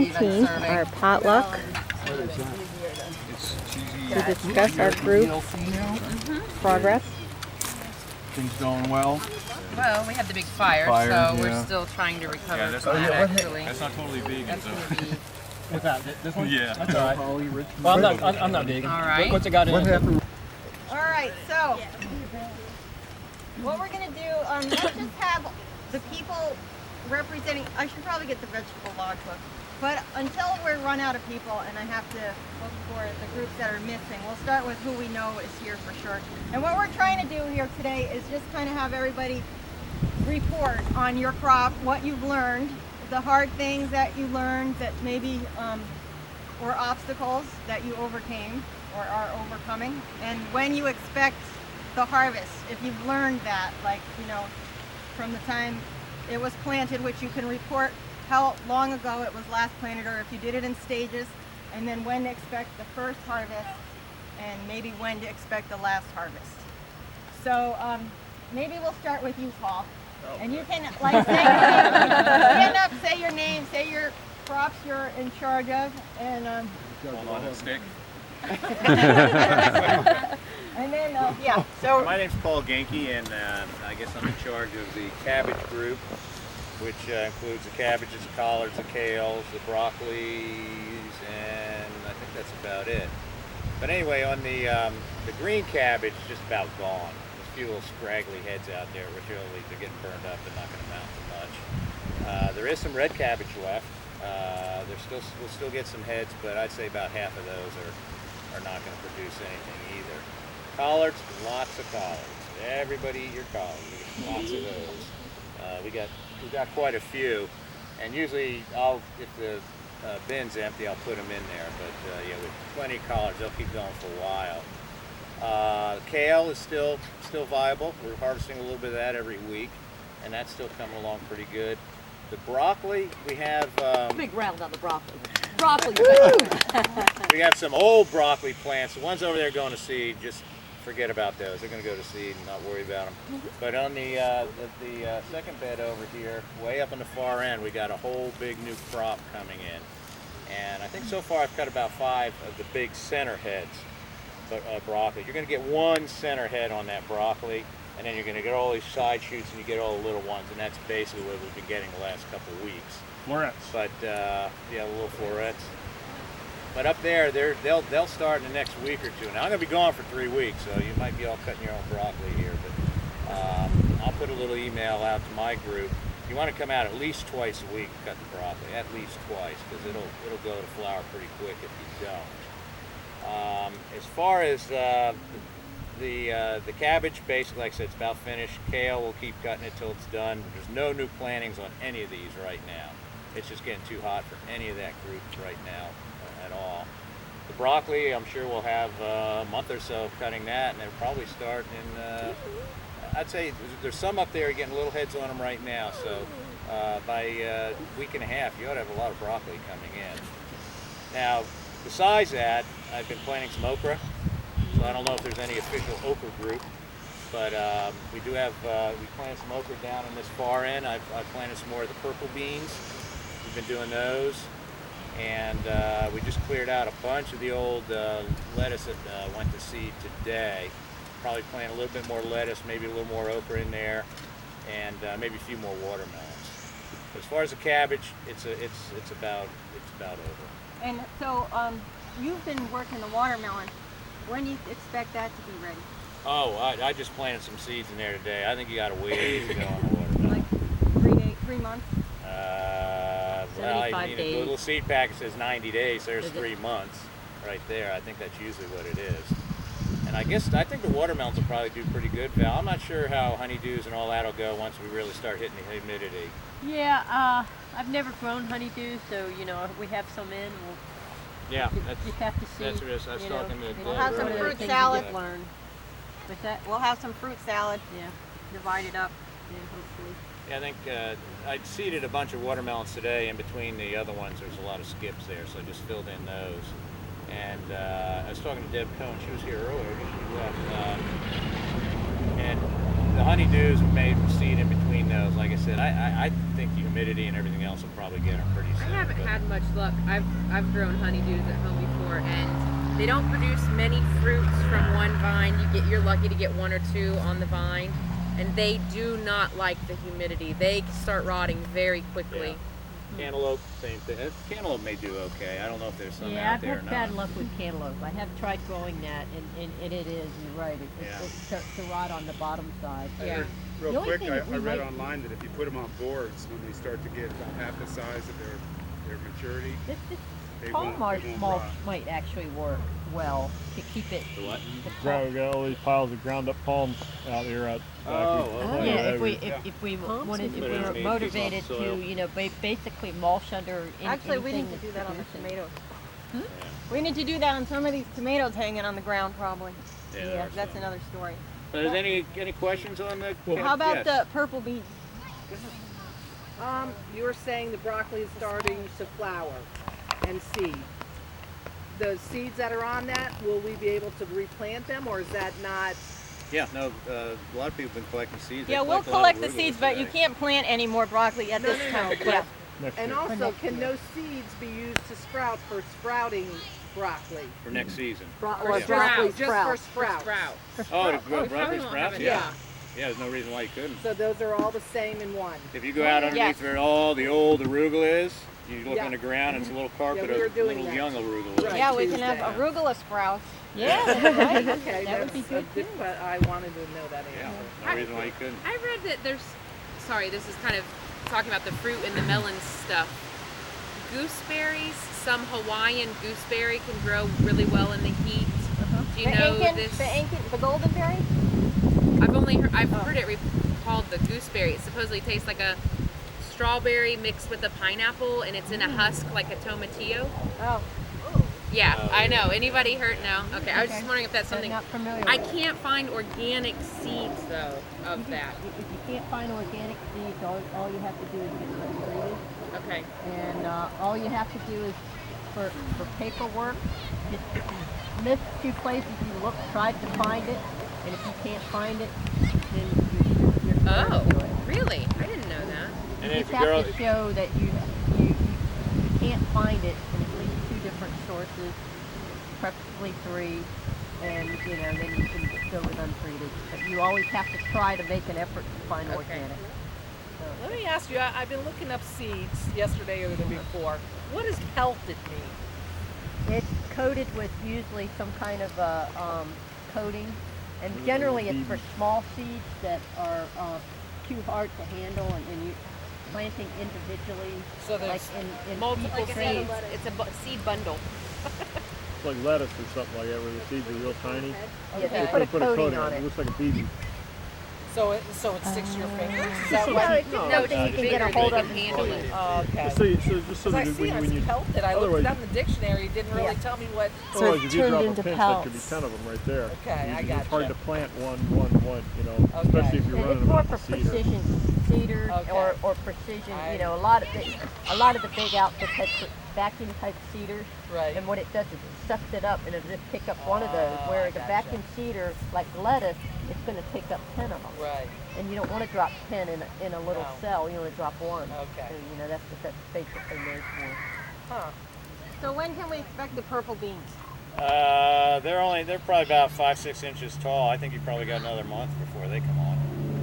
19, our potluck, to discuss our group progress. Things going well? Well, we had the big fire, so we're still trying to recover from that, actually. That's not totally vegan, so. What's that? This one? Yeah. That's all right. Well, I'm not vegan. All right. What's it got in it? All right, so what we're going to do, let's just have the people representing, I should probably get the vegetable logbook, but until we run out of people and I have to look for the groups that are missing, we'll start with who we know is here for sure. And what we're trying to do here today is just kind of have everybody report on your crop, what you've learned, the hard things that you learned that maybe or obstacles that you overcame or are overcoming, and when you expect the harvest, if you've learned that, like, you know, from the time it was planted, which you can report how long ago it was last planted, or if you did it in stages, and then when to expect the first harvest, and maybe when to expect the last harvest. So maybe we'll start with you, Paul. And you can, like, say stand up, say your name, say your crops you're in charge of, and Hold on, stick. and then yeah. So my name's Paul Genke, and I guess I'm in charge of the cabbage group, which includes the cabbages, the collards, the kales, the broccolis, and I think that's about it. But anyway, on the green cabbage, just about gone. There's a few little scraggly heads out there, which really they're getting burned up and not going to mount to much. There is some red cabbage left. We'll still get some heads, but I'd say about half of those are not going to produce anything either. Collards, lots of collards. Everybody eat your collards. Lots of those. We've got quite a few, and usually if the bin's empty, I'll put them in there. But yeah, with plenty of collards, they'll keep going for a while. Kale is still viable. We're harvesting a little bit of that every week, and that's still coming along pretty good. The broccoli, we have... Big round on the broccoli. Broccoli. We have some old broccoli plants. The ones over there going to seed, just forget about those. They're going to go to seed and not worry about them. But on the second bed over here, way up on the far end, we got a whole big new crop coming in. And I think so far I've cut about 5 of the big center heads of broccoli. You're going to get one center head on that broccoli, and then you're going to get all these side shoots and you get all the little ones, and that's basically what we've been getting the last couple of weeks. Florets. But yeah, little florets. But up there, they'll start in the next week or two. Now I'm going to be gone for 3 weeks, so you might be all cutting your own broccoli here. But I'll put a little email out to my group. You want to come out at least twice a week and cut the broccoli, at least twice, because it'll go to flower pretty quick if you don't. As far as the cabbage, basically, like I said, it's about finished. Kale, we'll keep cutting it till it's done. There's no new plantings on any of these right now. It's just getting too hot for any of that group right now at all. The broccoli, I'm sure we'll have a month or so of cutting that, and it'll probably start in, I'd say there's some up there getting little heads on them right now, so by a week and a half, you ought to have a lot of broccoli coming in. Now, besides that, I've been planting some okra. So I don't know if there's any official okra group, but we do have, we planted some okra down in this far end. I've planted some more of the purple beans. We've been doing those. And we just cleared out a bunch of the old lettuce that went to seed today. Probably plant a little bit more lettuce, maybe a little more okra in there, and maybe a few more watermelons. But as far as the cabbage, it's about over. and so you've been working the watermelon. When do you expect that to be ready? Oh, I just planted some seeds in there today. I think you got a ways to go on the watermelon. Like 3 months? Well, I 75 mean, days. the little seed packet says 90 days. There's 3 months right there. I think that's usually what it is. And I think the watermelons will probably do pretty good, Val. I'm not sure how honeydews and all that will go once we really start hitting the humidity. Yeah, I've never grown honeydew, so, we have some in. Yeah, You have to see. that's what it is. I was talking to We'll have some earlier. fruit salad. Learn. What's that? We'll have some fruit salad. Yeah, Divided up. yeah, hopefully. Yeah, I think I seeded a bunch of watermelons today. In between the other ones, there's a lot of skips there, so I just filled in those. And I was talking to Deb Cohn. She was here earlier. She left. And the honeydews may seed in between those. Like I said, I think the humidity and everything else will probably get them pretty soon. I haven't had much luck. I've grown honeydews at home before, and they don't produce many fruits from one vine. You're lucky to get one or two on the vine, and they do not like the humidity. They start rotting very quickly. Yeah. Cantaloupe, same thing. Cantaloupe may do okay. I don't know if there's some Yeah, out there or I've not. had bad luck with cantaloupe. I have tried growing that, and it is. You're right. It starts to rot on the bottom side. Yeah. The Real only quick, thing I that we read might- online that if you put them on boards, when they start to get about half the size of their maturity, This they palm won't- marsh they won't mulch rot. might actually work well to keep it. The what? We got all these piles of ground up palms out here at Yeah, if we Put wanted, it if we were underneath, motivated keep soil. to, basically mulch under. Actually, we need to anything do that on the that's tomatoes. Yeah. We need to do that on some of these tomatoes hanging on the ground, probably. Yeah, there are That's some. another story. So is any questions on the? How about yes. the purple beans? You were saying the broccoli is starting to flower and seed. The seeds that are on that, will we be able to replant them, or is that not? Yeah, no. A lot of people have been collecting seeds. They Yeah, we'll collect a lot of collect the arugula seeds, but you today. can't plant any more broccoli at this time. Yeah. next And year. also, next can year. those seeds be used to sprout for sprouting broccoli? for next season. Or Yeah. broccoli Sprout, just for Sprout. sprout? Oh, to Oh, grow we broccoli probably won't have sprouts? it. Yeah. Yeah, there's no reason why you couldn't. So those are all the same in one? If you go out underneath Yes. where all the old arugula is, you look Yeah. on the ground, and it's a little carpet Yeah, we were of doing little that. young arugula. Right. Yeah, we can have Tuesday. arugula sprouts. Yeah, that's right. Okay, That would be that's good a good, but I wanted to know that Yeah, answer. no reason why you couldn't. I read that there's, sorry, this is kind of talking about the fruit and the melon stuff. Gooseberries, some Hawaiian gooseberry can grow really well in the heat. Do you know this? The golden berry? I've heard it called the gooseberry. It supposedly tastes like a strawberry mixed with a pineapple, and it's in a husk like a tomatillo. Oh. Yeah, Oh, I yeah. know. Anybody heard? No? Okay, I was just Okay. wondering if that's I'm something. not familiar I with. can't find organic seeds though of that. If you can't find organic seeds, all you have to do is get them uprooted. Okay. And all you have to do is, for paperwork, just list two places you look, try to find it, and if you can't find it, then you're Oh, to it. really? I didn't know that. And You if just a girl, have to show that you can't find it in at least two different sources, preferably three, and then you can go with untreated. But you always have to try to make an effort to find Okay. organic. Let me ask you, I've been looking up seeds yesterday or the day before. What does pelted mean? It's coated with usually some kind of a coating, and generally it's for small seeds that are too hard to handle, and you planting individually, So there's like in multiple people trees. It's a seed bundle. It's like lettuce or something like that, where the seeds are real tiny. Yeah, they Okay. put a Put coating on It it. looks like a BB. So it sticks to your fingers? Is that No, what? it's just something you can get a hold of and handle see. it. Oh, okay. Just so Because I that see when it's you pelted. I looked otherwise- it up in the dictionary. It didn't really Yeah. tell me what. otherwise, if you turned drop a into pinch, that could be pelts. 10 of them right there. Okay, I It's gotcha. hard to plant one, especially if you're And running it's more them for out the seeder. precision seeders Okay. or precision. A lot of the big outfits have vacuum type seeders, Right. and what it does is it sucks it up and it'll just pick up one of those. Oh, Whereas I a gotcha. vacuum seeder, like lettuce, it's going to pick up 10 of them. Right. And you don't want to drop 10 in a little No. cell. You want to drop one. Okay. So, that's what that basically made for. Huh. So when can we expect the purple beans? they're probably about 5-6 inches tall. I think you probably got another month before they come on.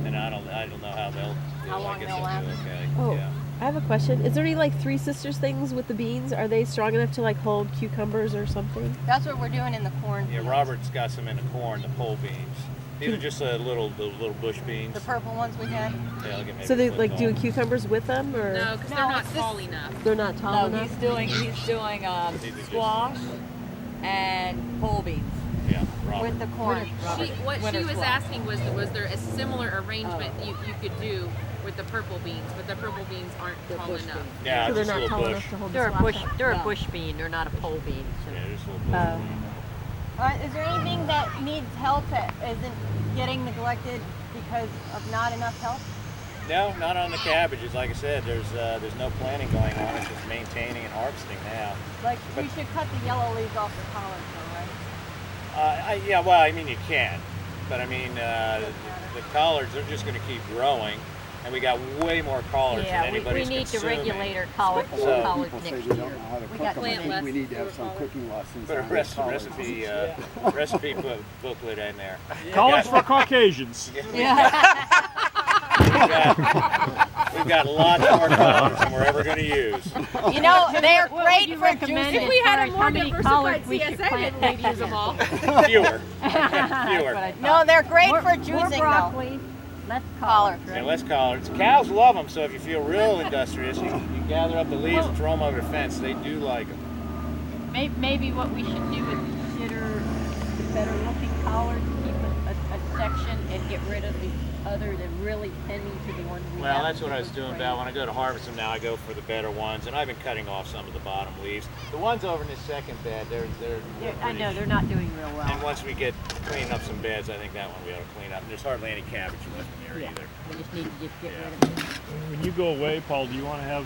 And I don't know how they'll do. How long I guess they'll do last. okay. Oh, Yeah. I have a question. Is there any like Three Sisters things with the beans? Are they strong enough to like hold cucumbers or something? That's what we're doing in the corn. Yeah, Robert's got some in the corn, the pole beans. These are just the little bush beans. The purple ones we had. Yeah, look at maybe So they a foot like tall. doing cucumbers with them, or No, because No, they're not it's this- tall enough. they're not tall enough? he's doing These are just- squash and pole beans. Yeah, Robert. With the corn. What Winter she was squash. asking was there a similar arrangement you could do with the purple beans, but the purple beans aren't tall enough. Yeah, So it's they're just a not little tall bush. enough to hold They're a the bush. squash up. They're a Yeah. bush bean. They're not a pole bean. So. Yeah, just a little bush. Is there anything that needs help that isn't getting neglected because of not enough help? No, not on the cabbages. Like I said, there's no planting going on. It's just maintaining and harvesting now. Like we should cut the yellow leaves off the collards, though, right? Yeah, well, I mean you can, but I mean the collards, they're just going to keep growing, and we got way more collards than we anybody's need to consuming. regulate our college So- college People say next they year. don't know how to We cook got them. I plant think we less need to have some for cooking lessons. Put a on the collards. recipe booklet in there. College for Caucasians. We've got lots more collards than we're ever going to use. You know, they're What would great you for recommend juicing. If we had a as far more as how many diversified collards we should CSA, plant maybe we'd next use them year? all. Fewer. That's Fewer. what I No, thought. they're great More- for more juicing though. broccoli, less collards. And Right? less collards. Cows love them, so if you feel real industrious, you gather up the leaves and throw them over the fence. They do like them. Maybe what we should do is consider the better looking collards, keep a section and get rid of the others and really tending to the ones we have. Well, that's what I was doing, Val. When I go to harvest them now, I go for the better ones, and I've been cutting off some of the bottom leaves. The ones over in this second bed, they're I know, they're not doing real well. And once we get cleaning up some beds, I think that one we ought to clean up. There's hardly any cabbage left in there either. We just need to just get Yeah. rid of it. When you go away, Paul, do you want to have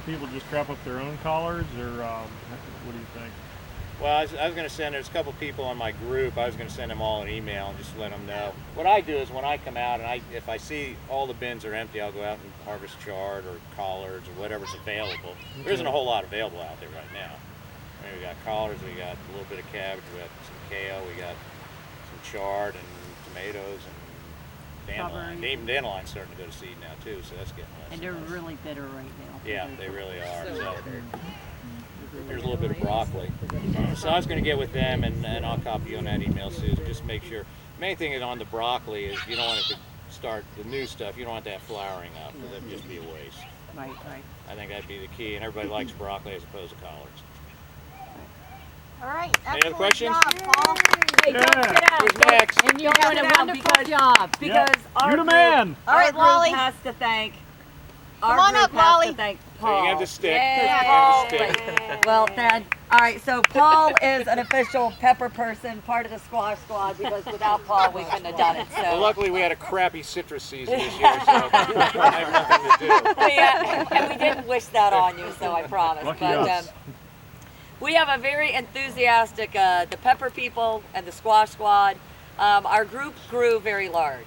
people just crop up their own collards, or what do you think? Well, I was going to send, there's a couple people on my group, I was going to send them all an email and just let them know. What I do is when I come out and if I see all the bins are empty, I'll go out and harvest chard or collards or whatever's available. There isn't a whole lot available out there right now. I mean, we got collards, we got a little bit of cabbage, we got some kale, we got some chard and tomatoes and dandelion. Strawberries. Even dandelion's starting to go to seed now too, so that's getting less. And they're less. really bitter right now. Yeah, they really are. So So bitter. here's a little bit of broccoli. So I was going to get with them, and I'll copy you on that email, Susan. Just make sure. Main thing is on the broccoli is you don't want it to start the new stuff. You don't want that flowering up, because that'd just be a waste. Right, right. I think that'd be the key, and everybody likes broccoli as opposed to collards. All right. Any other excellent questions? job, Paul. Hey, don't sit down. Who's next? And you're doing a Sit down wonderful job. Because our You're the group, man. All right, our Lolly. group has to thank. Come Our on group up, has Lolly. to thank So Paul. you have the stick. Yeah, You Paul. have the stick. Well, then, all right. So Paul is an official pepper person, part of the squash squad. Because without Paul, we couldn't have done it. Well, So. luckily we had a crappy citrus season this year, so I have nothing to do. And we didn't wish that on you, so I promise. Lucky But us. we have a very enthusiastic, the pepper people and the squash squad. Our group grew very large.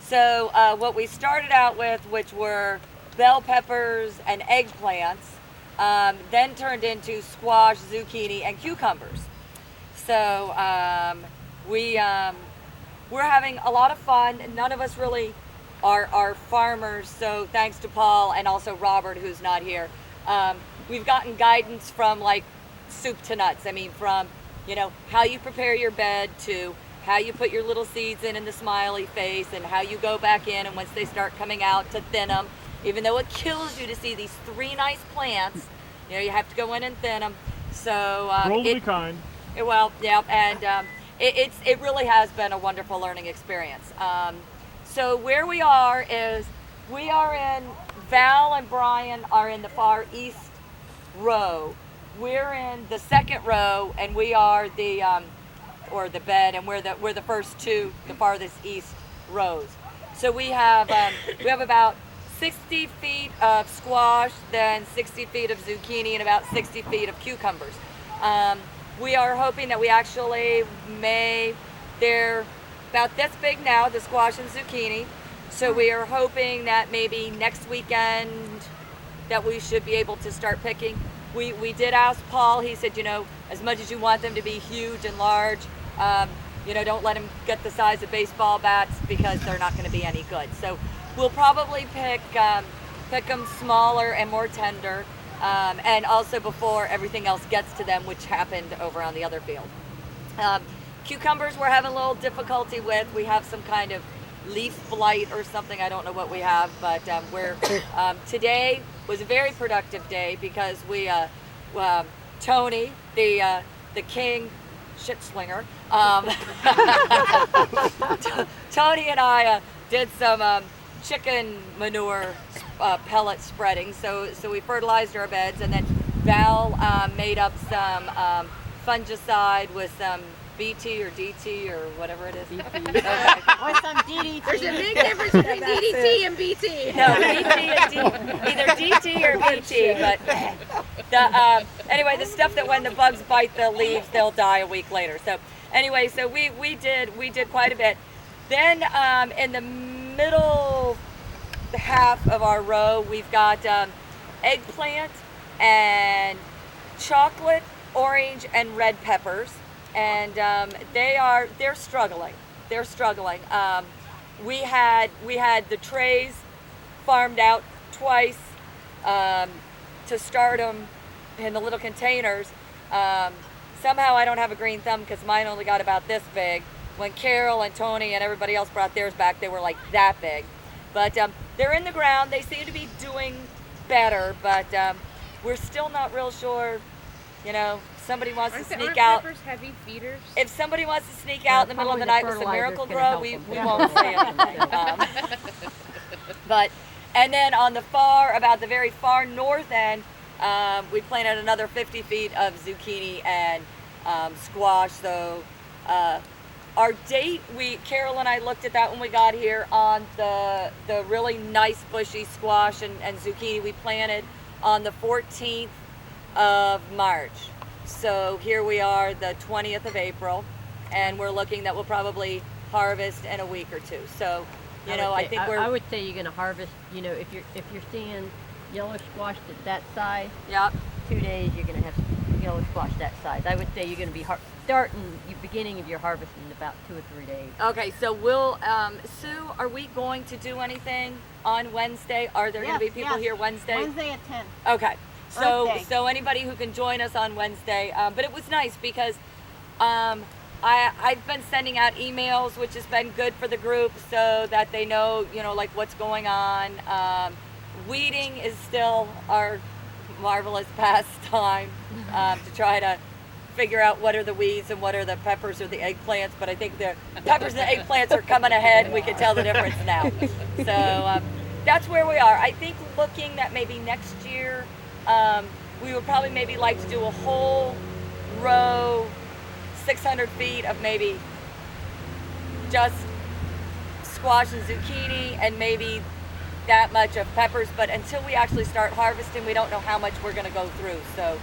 So what we started out with, which were bell peppers and eggplants, then turned into squash, zucchini, and cucumbers. So we're having a lot of fun. None of us really are farmers, so thanks to Paul and also Robert, who's not here. We've gotten guidance from like soup to nuts. I mean, from, how you prepare your bed to how you put your little seeds in the smiley face and how you go back in, and once they start coming out, to thin them. Even though it kills you to see these 3 nice plants, you have to go in and thin them. So Roll to be kind. well, yeah, and it really has been a wonderful learning experience. So where we are is, we are in, Val and Brian are in the far east row. We're in the second row, and we are the bed, and we're the first two, the farthest east rows. So we have about 60 feet of squash, then 60 feet of zucchini, and about 60 feet of cucumbers. We are hoping that we actually they're about this big now, the squash and zucchini. So we are hoping that maybe next weekend that we should be able to start picking. We did ask Paul, he said, as much as you want them to be huge and large, don't let them get the size of baseball bats, because they're not going to be any good. So we'll probably pick them smaller and more tender, and also before everything else gets to them, which happened over on the other field. Cucumbers we're having a little difficulty with. We have some kind of leaf blight or something. I don't know what we have, but today was a very productive day, because we Tony, the king shit slinger, Tony and I did some chicken manure pellet spreading. So we fertilized our beds, and then Val made up some fungicide with some BT or DT or whatever it is. Or some DDT. There's a big difference between DDT and BT. No, BT and either DT or BT. But anyway, the stuff that when the bugs bite the leaves, they'll die a week later. So anyway, so we did quite a bit. Then in the middle half of our row, we've got eggplant and chocolate, orange, and red peppers, and they're struggling. They're struggling. We had the trays farmed out twice to start them in the little containers. Somehow I don't have a green thumb because mine only got about this big. When Carol and Tony and everybody else brought theirs back, they were like that big. But they're in the ground. They seem to be doing better, but we're still not real sure. You know, somebody wants to sneak out. Peppers heavy feeders? If somebody wants to sneak out in the middle of the night with some Miracle Grow, we them. won't say anything. But, and then on the about the very far north end, we planted another 50 feet of zucchini and squash. So our date, Carol and I looked at that when we got here on the really nice bushy squash and zucchini we planted on the 14th of March. So here we are, the 20th of April, and we're looking that we'll probably harvest in a week or two. So, I would say you're going to harvest. You know, if you're seeing yellow squash that size, yep, 2 days you're going to have yellow squash that size. I would say you're going to be beginning of your harvest in about 2 or 3 days. Okay, so we'll Sue, are we going to do anything on Wednesday? Are there going to be people here Wednesday? Wednesday at 10. Okay. Birthday. So anybody who can join us on Wednesday, but it was nice because I've been sending out emails, which has been good for the group, so that they know, like what's going on. Weeding is still our marvelous pastime to try to figure out what are the weeds and what are the peppers or the eggplants. But I think the peppers and the eggplants are coming ahead. We can tell the difference now. So that's where we are. I think looking that maybe next year. We would probably maybe like to do a whole row, 600 feet of maybe just squash and zucchini and maybe that much of peppers. But until we actually start harvesting, we don't know how much we're going to go through. So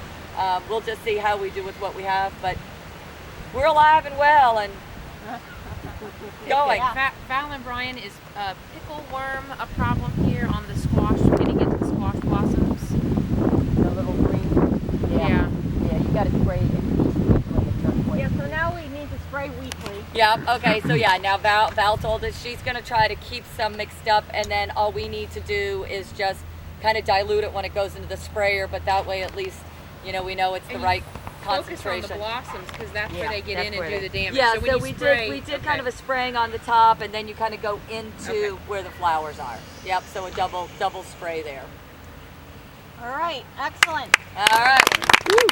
we'll just see how we do with what we have. But we're alive and well and going. Val and Brian, is pickle worm a problem here on the squash, getting into the squash blossoms? The little green. Yeah, you got to spray it weekly. It's not twice. Yeah, so now we need to spray weekly. Yeah, okay, so yeah, now Val told us she's going to try to keep some mixed up, and then all we need to do is just kind of dilute it when it goes into the sprayer, but that way at least, we know it's the right concentration. Focus on the blossoms, because that's where they get in and do the damage. Yeah, so we did kind of a spraying on the top, and then you kind of go into where the flowers are. Yep, so a double spray there. All right, excellent. All right. Okay,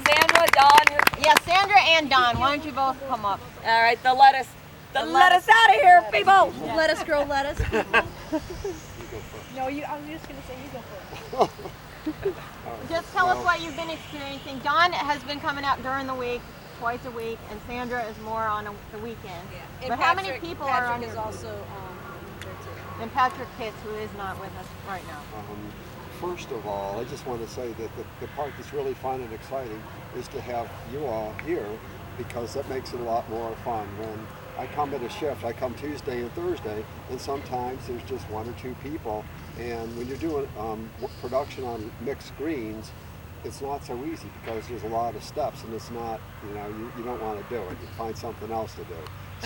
Sandra, Dawn. Yeah, Sandra and Dawn, why don't you both come up? All right, the lettuce out of here, people. Yeah. Let us grow lettuce. No, I was just going to say you go first. Just tell us what you've been experiencing. Dawn has been coming out during the week, twice a week, and Sandra is more on the weekend. Yeah. But how many people are on Patrick is your also there too. And Patrick Pitts, who is not with us right now. First of all, I just want to say that the part that's really fun and exciting is to have you all here, because that makes it a lot more fun. When I come at a shift, I come Tuesday and Thursday, and sometimes there's just 1 or 2 people. And when you're doing production on mixed greens, it's not so easy because there's a lot of steps, and it's not, you don't want to do it. You find something else to do.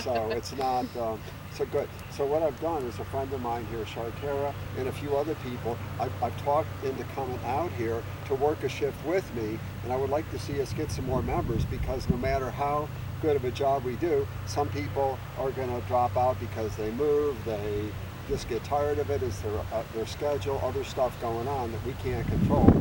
So it's not so good. So what I've done is a friend of mine here, Shartera, and a few other people, I've talked into coming out here to work a shift with me, and I would like to see us get some more members, because no matter how good of a job we do, some people are going to drop out because they move, they just get tired of it, it's their schedule, other stuff going on that we can't control.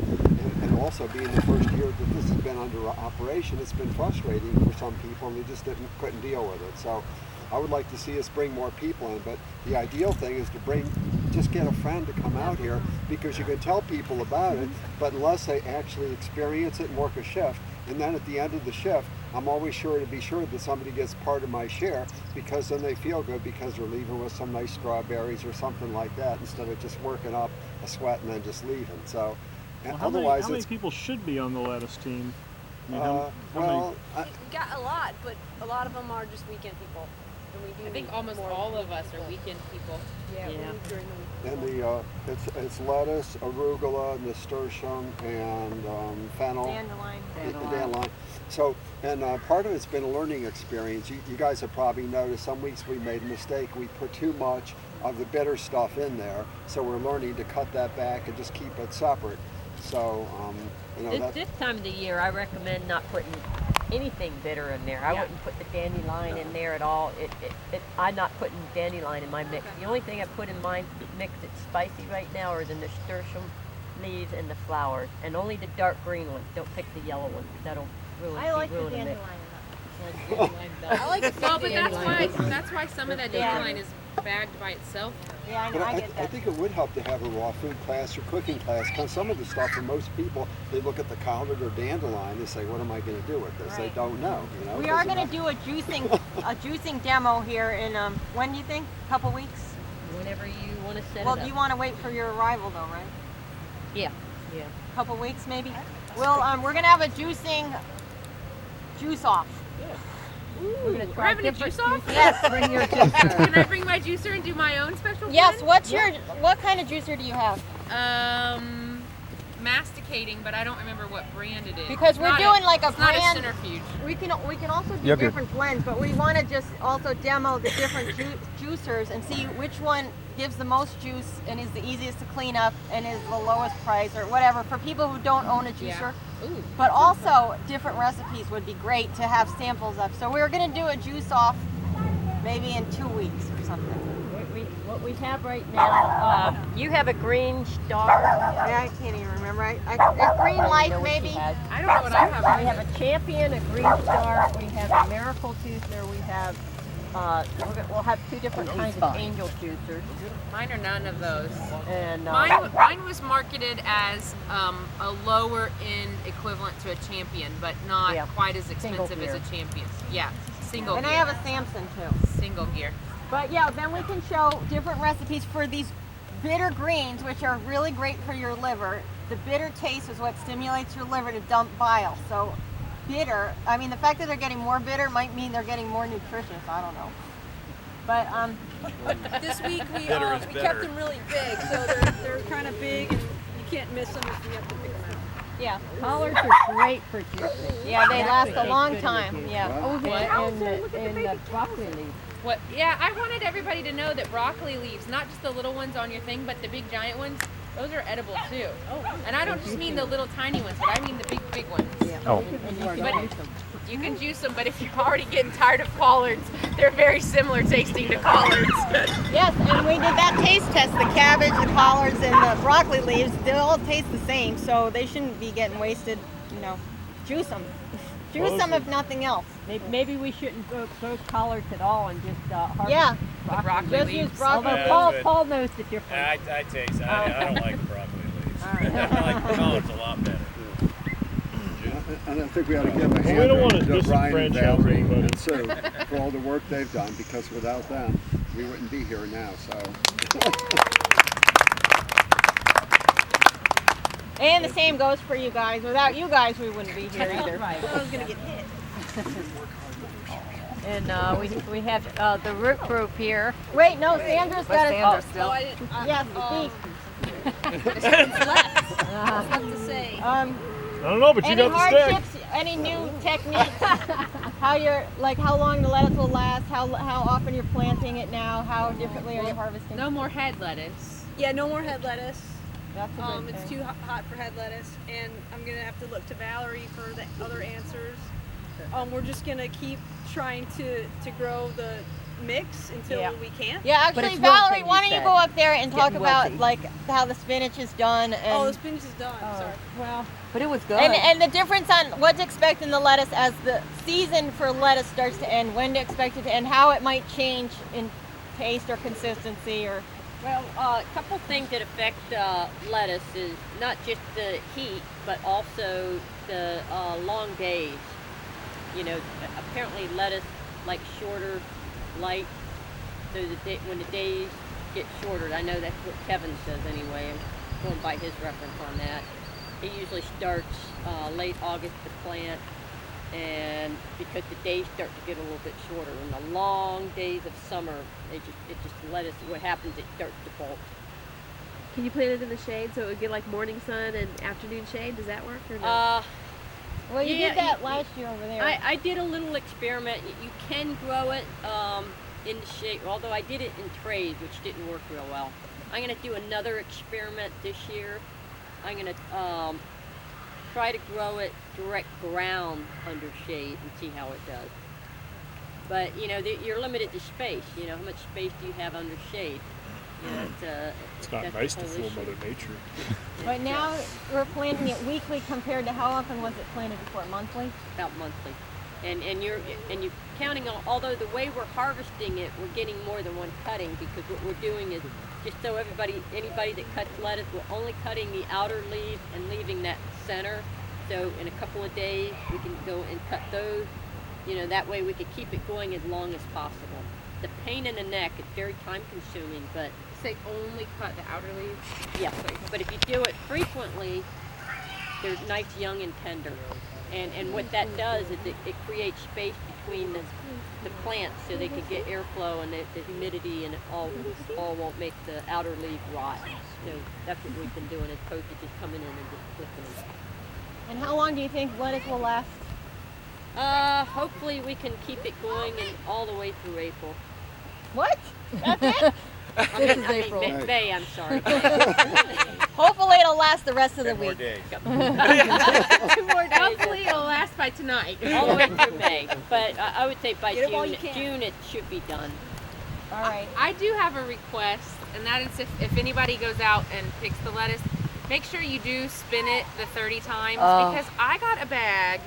And also being the first year that this has been under operation, it's been frustrating for some people, and they just couldn't deal with it. So I would like to see us bring more people in, but the ideal thing is to just get a friend to come out here, because you can tell people about it, but unless they actually experience it and work a shift, and then at the end of the shift, I'm always sure to be sure that somebody gets part of my share, because then they feel good because they're leaving with some nice strawberries or something like that, instead of just working up a sweat and then just leaving. So, and how otherwise, many people should be on the lettuce team? I mean, We got a lot, but a lot of them are just weekend people. And we do I think meet almost more all of with us are people. weekend people. Yeah, we Yeah. meet during the week. And it's lettuce, arugula, nasturtium, and fennel. Dandelion. Dandelion. So, and part of it's been a learning experience. You guys have probably noticed some weeks we made a mistake. We put too much of the bitter stuff in there, so we're learning to cut that back and just keep it separate. So, This time of the year, I recommend not putting anything bitter in there. I Yeah. wouldn't put the dandelion in there at all. I'm not putting dandelion in my mix. The only thing I put in my mix that's spicy right now are the nasturtium leaves and the flowers, and only the dark green ones. Don't pick the yellow ones. That'll really I like the ruin the dandelion. mix. I like the Well, but dandelion. that's why some of that dandelion is bagged by itself. Yeah, I know. But I get I that. think it would help to have a raw food class or cooking class, because some of the stuff for most people, they look at the collard or dandelion, they say, what am I going to do with this? They Right. don't know. We 'cause are they're going to not- do a juicing demo here in when do you think? A couple weeks? Whenever you want to set Well, it do up. you want to wait for your arrival though, right? Yeah. A couple weeks maybe. We're going to have a juicing juice off. We're gonna We're having a juice off? Yes. Bring your juicer. Can I bring my juicer and do my own special Yes. blend? What kind of juicer do you have? Masticating, but I don't remember what brand it is. Because It's we're not doing like a it's not a brand- centrifuge. We can also do You're good. different blends, but we want to just also demo the different juicers and see which one gives the most juice and is the easiest to clean up and is the lowest price or whatever for people who don't own a juicer. Ooh. But also different recipes would be great to have samples of. So we're going to do a juice off maybe in 2 weeks or something. What we have right now, you have a green star. Yeah, I can't even remember. A green light know what she maybe. has. I don't know what I have. We have a champion, a green star. We have a miracle juicer. We have we'll have two different kinds of angel juicers. Mine are none of those. And Mine was marketed as a lower end equivalent to a champion, but not Yeah. quite as Single expensive as gear. a champion. Yeah, single And I gear. have a Samson too. Single gear. But yeah, then we can show different recipes for these bitter greens, which are really great for your liver. The bitter taste is what stimulates your liver to dump bile. So bitter, I mean, the fact that they're getting more bitter might mean they're getting more nutritious. I don't know. But This week we Better is kept better. them really big, so they're kind of big and you can't miss them if you have to pick them out. yeah, collards are great for juicing. yeah, they last a Taste long good in the time. juice. Yeah. Oh, and the broccoli leaves. What? Yeah, I wanted everybody to know that broccoli leaves, not just the little ones on your thing, but the big giant ones, those are edible too. Oh. And I don't just mean the little tiny ones, but I mean the big ones. Oh. And you can But juice them. you can juice them, but if you're already getting tired of collards, they're very similar tasting to collards. Yes, and we did that taste test. The cabbage, the collards, and the broccoli leaves, they all taste the same, so they shouldn't be getting wasted. Juice them. Juice them if nothing else. Maybe we shouldn't throw collards at all and just harvest Yeah. broccoli Just leaves. use broccoli. Although Yeah, Paul knows the difference. I taste. I don't like the broccoli leaves. I like the collards a lot better. And I think we ought to give a Well, we hand don't wanna to Brian and disenfranchise Valerie anybody. and Sue for all the work they've done, because without them, we wouldn't be here now. So. And the same goes for you guys. Without you guys, we wouldn't be here either. Right. I was gonna get hit. And we have the root group here. Wait, no, Sandra's got it. Oh, I didn't. Yes, There's left to say. I don't know, but you Any got the stick. hardships? Any new techniques? How long the lettuce will last? How often you're planting it now? How differently are you harvesting? No more head lettuce. Yeah, no more head lettuce. That's a good It's thing. too hot for head lettuce, and I'm gonna have to look to Valerie for the other answers. We're just gonna keep trying to grow the mix until Yeah. we can. Yeah, But actually, it's Valerie, wilting, why you don't you said. go up there and talk Getting about wilty. how the spinach is done and Oh, the spinach is done. Sorry. Well, but it was good. and the difference on what to expect in the lettuce as the season for lettuce starts to end, when to expect it to end, how it might change in taste or consistency or. Well, a couple things that affect lettuce is not just the heat, but also the long days. Apparently lettuce likes shorter light, so when the days get shorter, I know that's what Kevin says anyway, I'm going by his reference on that. He usually starts late August to plant, and because the days start to get a little bit shorter, in the long days of summer, it just lettuce. What happens? It starts to bolt. Can you plant it in the shade so it would get like morning sun and afternoon shade? Does that work or no? Well, you did that last year over there. I did a little experiment. You can grow it in the shade, although I did it in trays, which didn't work real well. I'm going to do another experiment this year. I'm going to try to grow it direct ground under shade and see how it does. But, you know, you're limited to space. You know, how much space do you have under shade? You know, it's not nice to fool Mother Nature. But now we're planting it weekly compared to how often was it planted before? Monthly? About monthly. And you're counting on, although the way we're harvesting it, we're getting more than one cutting, because what we're doing is, just so anybody that cuts lettuce, we're only cutting the outer leaves and leaving that center. So in a couple of days, we can go and cut those. You know, that way we could keep it going as long as possible. The pain in the neck is very time consuming, but Say only cut the outer leaves. yeah, but if you do it frequently, they're nice, young, and tender. And what that does is it creates space between the plants so they can get airflow and the humidity, and it all won't make the outer leaf rot. So that's what we've been doing, as opposed to just coming in and just flipping them. And how long do you think lettuce will last? Hopefully we can keep it going and all the way through April. What? That's it? This is April. May, I'm sorry. Hopefully it'll last the rest of the week. 2 more days. Hopefully it'll last by tonight. All the way through May. But I would say by Get it while you can. June it should be done. All right. I do have a request, and that is if anybody goes out and picks the lettuce, make sure you do spin it the 30 times, because I got a bag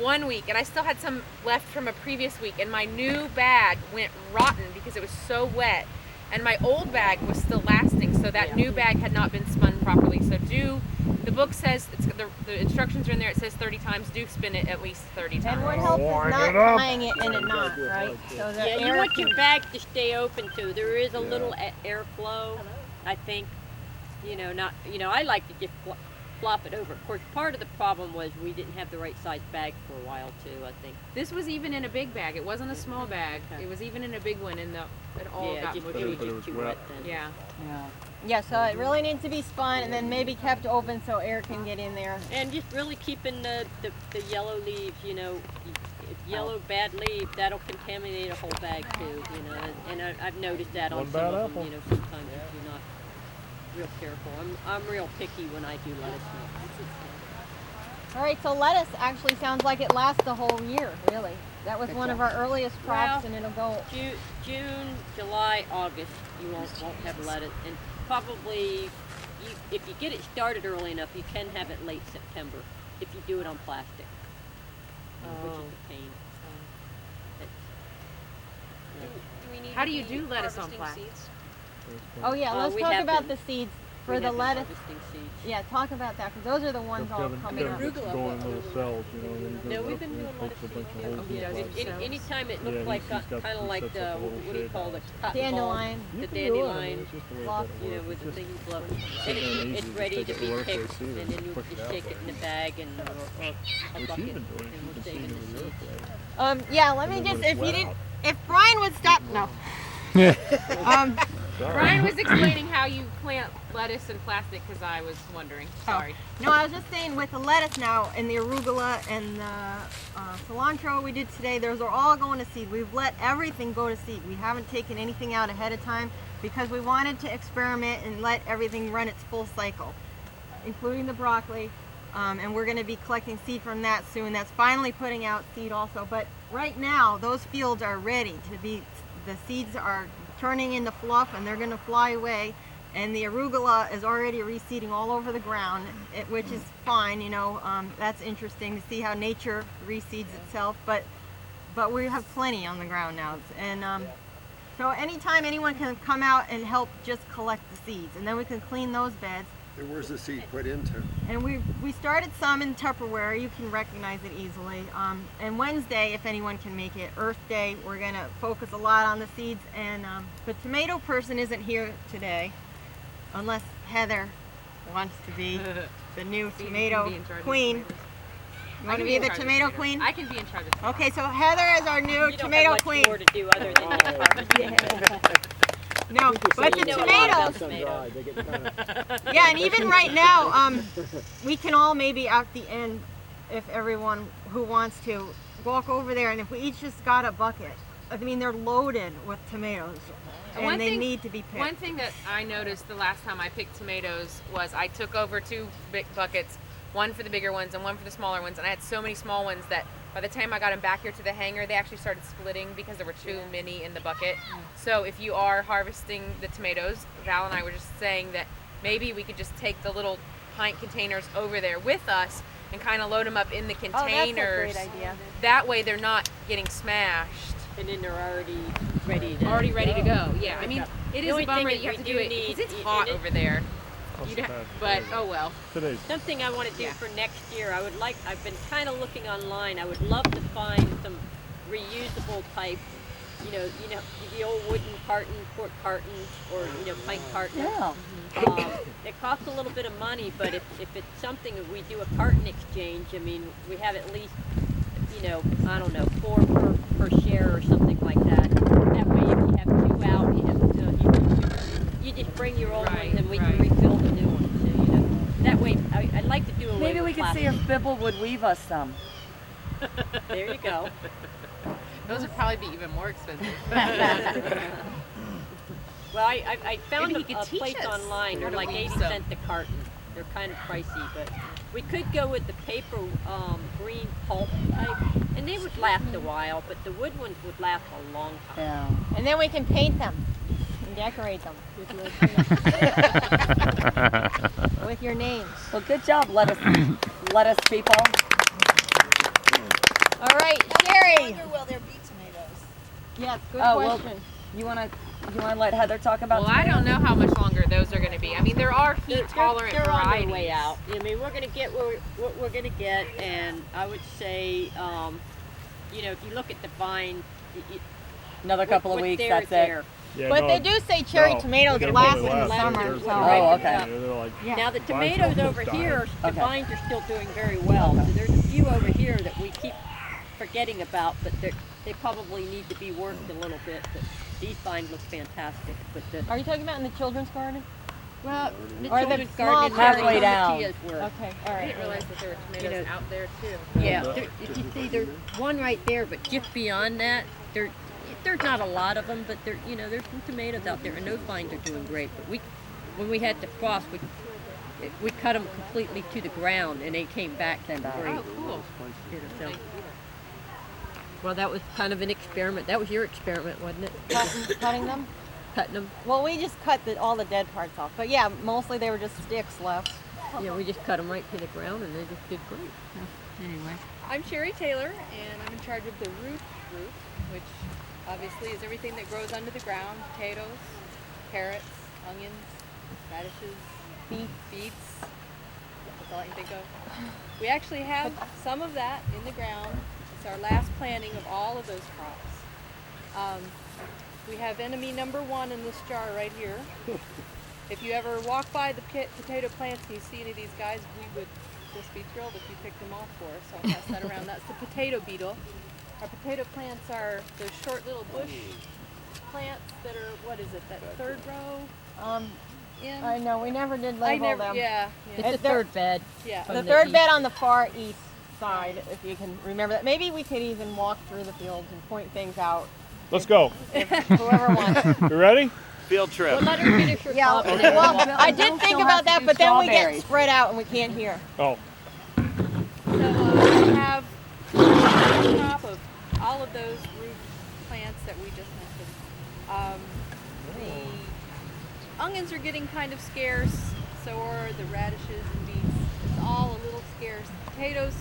one week and I still had some left from a previous week, and my new bag went rotten because it was so wet, and my old bag was still lasting, so that new bag had not been spun properly. So the book says, the instructions are in there, it says 30 times, do spin it at least 30 times. And what helps is not tying it in a knot, right? So that Yeah, you air want can- your bag to stay open too. There is a little airflow, I think. I like to just flop it over. Of course, part of the problem was we didn't have the right size bag for a while too, I think. This was even in a big bag. It wasn't a small bag. It was even in a big one, and it all got just, mushy. it was just too wet then. Yeah. Yeah, so it really needs to be spun and then maybe kept open so air can get in there. And just really keeping the yellow leaves, you know, if yellow bad leaf, that'll contaminate a whole bag too, you know. And I've noticed that on One some bad of apple. them, you know, sometimes if you're not real careful. I'm real picky when I do lettuce now. All right, so lettuce actually sounds like it lasts the whole year, really. That was one of our earliest crops, and it'll go... June, July, August, you won't have lettuce. And probably, if you get it started early enough, you can have it late September if you do it on plastic, which is a pain. How do you do lettuce on plastic? Oh yeah, let's we talk have about been- the seeds we for the have been lettuce. harvesting seeds. Yeah, talk about that, because those are the ones all coming up. Kevin going in little cells, you know, then he No, goes we've up been and doing pokes a bunch of holes in the plastic. Anytime it Yeah, looks like he's got kind of two like sets the, of little what do you shade call it, houses. cotton Dandelion. ball, the You can do it, I mean, dandelion, it's just the way fluff, that you know, works. with the It's thing just blow. sit And there and it's easy, ready just to take be it whatever picked, they see, and they then you push it just out shake it in there. a bag and a Which bucket, you've been doing, and you've we're been saving seeing the it with seeds. your plate. Yeah, let me And just, then when if it's you wet didn't, if Brian would stop, no. Brian was explaining how you plant lettuce in plastic, because I was wondering. Sorry. No, I was just saying with the lettuce now and the arugula and the cilantro we did today, those are all going to seed. We've let everything go to seed. We haven't taken anything out ahead of time because we wanted to experiment and let everything run its full cycle, including the broccoli. And we're going to be collecting seed from that soon. That's finally putting out seed also. But right now, those fields are ready to be, the seeds are turning into fluff and they're going to fly away. And the arugula is already reseeding all over the ground, which is fine, you know. That's interesting to see how nature reseeds itself. But we have plenty on the ground now. And so anytime anyone can come out and help just collect the seeds, and then we can clean those beds. And where's the seed put into? And we started some in Tupperware. You can recognize it easily. And Wednesday, if anyone can make it, Earth Day, we're going to focus a lot on the seeds. And the tomato person isn't here today, unless Heather wants to be the new tomato queen. You want to be the tomato queen? I can be in charge of tomato. Okay, so Heather is our new You don't tomato have much queen. more to do other than just harvest. No, but the you know a lot about tomatoes. tomatoes. Yeah, and even right now, we can all maybe at the end, if everyone who wants to, walk over there, and if we each just got a bucket, I mean, they're loaded with tomatoes, and they need to be picked. One thing that I noticed the last time I picked tomatoes was I took over 2 big buckets, one for the bigger ones and one for the smaller ones, and I had so many small ones that by the time I got them back here to the hanger, they actually started splitting because there were too many in the bucket. So if you are harvesting the tomatoes, Val and I were just saying that maybe we could just take the little pint containers over there with us and kind of load them up in the containers. Oh, that's a great idea. That way they're not getting smashed. And then they're already ready to go. Yeah, I mean, it The is only a bummer thing that you have that to we do do it because need- it's hot over there. That's You'd bad. but oh well. Today's. Something I want to do for next year, I've been kind of looking online. I would love to find some reusable type, you know, the old wooden carton, quart cartons, or pint cartons. Yeah. It costs a little bit of money, but if it's something, if we do a carton exchange, I mean, we have at least, I don't know, 4 per share or something like that. That way, if you have 2 out, you just bring your old ones and we can refill the new ones. So, that way, I'd like to do away Maybe with we could see if plastic. Bibble would weave us some. There you go. Those would probably be even more expensive. Well, I found Maybe a he could teach place us online. They're how to like weave 80 some. cents a carton. They're kind of pricey, but we could go with the paper green pulp type, and they would last a while, but the wood ones would last a long time. Yeah. And then we can paint them and decorate them with your names. Well, good job, lettuce people. All right, Sherry. Will there be tomatoes? Yes, good Well, question. you wanna let Heather talk about? Well, I don't know how much longer those are going to be. I mean, there are heat tolerant They're on varieties. their way out. I mean, we're going to get what we're going to get, and I would say, if you look at the vine, Another couple of what's weeks, there that's is it. there. Yeah, But no, they do say cherry no, tomatoes they last really in the last. summer. They're- So. Oh, okay. They're like, Yeah. Now the Vines tomatoes almost over died. here, the Okay. vines are still doing very well. So there's a few over here that we keep forgetting about, but they probably need to be worked a little bit. But these vines look fantastic. But Are you talking about in the children's garden? well, the Or the children's small garden is Halfway where the down. tortillas were. Okay, all I right. didn't realize that there were tomatoes out there too. Yeah, if you see, there's one right there, but just beyond that, there's not a lot of them, but there's some tomatoes out there, and those vines are doing great. But when we had the frost, we cut them completely to the ground, and they came back then great. Oh, cool. So. Well, that was kind of an experiment. That was your experiment, wasn't it? Cutting them? Cutting them. Well, we just cut all the dead parts off. But yeah, mostly they were just sticks left. Yeah, we just cut them right to the ground, and they just did great. Anyway. I'm Sherry Taylor, and I'm in charge of the root group, which obviously is everything that grows under the ground: potatoes, carrots, onions, radishes, beets. That's all I can think of. We actually have some of that in the ground. It's our last planting of all of those crops. We have enemy number 1 in this jar right here. If you ever walk by the potato plants and you see any of these guys, we would just be thrilled if you picked them off for us. So I'll pass that around. That's the potato beetle. Our potato plants are those short little bush plants that are, what is it, that third row? I know, we never did label them. Yeah. It's the third bed. Yeah. The third bed on the far east side, if you can remember that. Maybe we could even walk through the fields and point things out. Let's go. If whoever wants. You ready? Field trip. Let her finish her Yeah, thought. well, I did Don't think still about have to that, do but then we get strawberries. spread out and we can't hear. Oh. So we have on top of all of those root plants that we just mentioned. The onions are getting kind of scarce, so are the radishes and beets. It's all a little scarce. Potatoes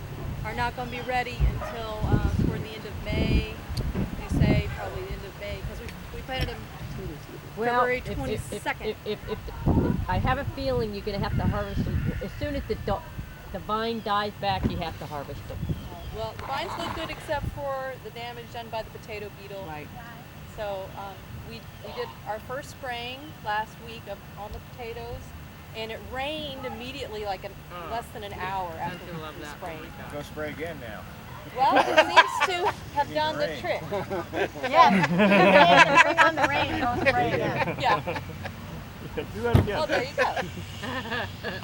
are not going to be ready until toward the end of May. They say probably the end of May because we planted them February 22nd. If I have a feeling you're going to have to harvest them as soon as the vine dies back. You have to harvest them. Well, the vines look good except for the damage done by the potato beetle. Right. So we did our first spraying last week on the potatoes, and it rained immediately, like less than an hour after Don't you love we that? sprayed. Go spray again now. Well, it seems to have done the rain. trick. Yeah. Bring on the rain, don't spray again. Yeah. Do that again. Well, there you go.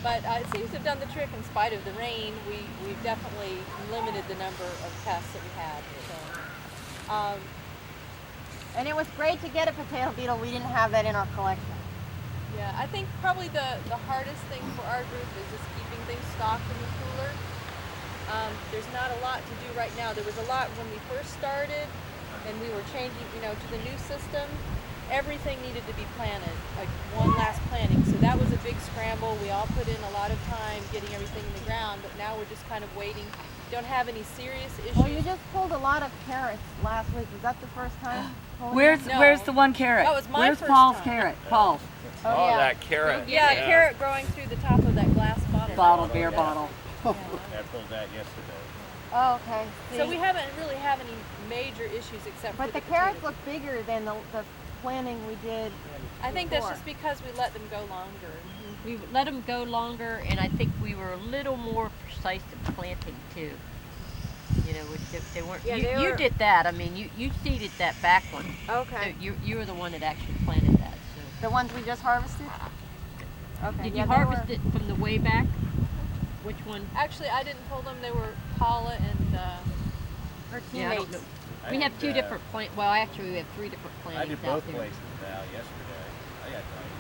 But it seems to have done the trick in spite of the rain. We've definitely limited the number of pests that we had. So, And it was great to get a potato beetle. We didn't have that in our collection. yeah, I think probably the hardest thing for our group is just keeping things stocked in the cooler. There's not a lot to do right now. There was a lot when we first started, and we were changing, to the new system. Everything needed to be planted, like one last planting. So that was a big scramble. We all put in a lot of time getting everything in the ground, but now we're just kind of waiting. Don't have any serious issues. Well, you just pulled a lot of carrots last week. Was that the first time? Where's the one carrot? That was my Where's first Paul's time. carrot? Paul's Oh, yeah. That carrot. Yeah, carrot growing through the top of that glass bottle. beer bottle. I pulled that yesterday. Oh, okay. So we haven't really have any major issues except But for the carrots look bigger than the planting we did. I think that's before. just because we let them go longer. We let them go longer, and I think we were a little more precise at planting too. They weren't. Yeah, you did that. I mean, you seeded that back one. Okay. So you were the one that actually planted that. So. The ones we just harvested? Okay. Did yeah, you they harvest were- it from the way back? Which one? Actually, I didn't pull them. They were Paula and her Yeah, I don't teammates. know. I We have did, two different plant. Well, actually, we have three different I plantings did out both there. places now yesterday. I got like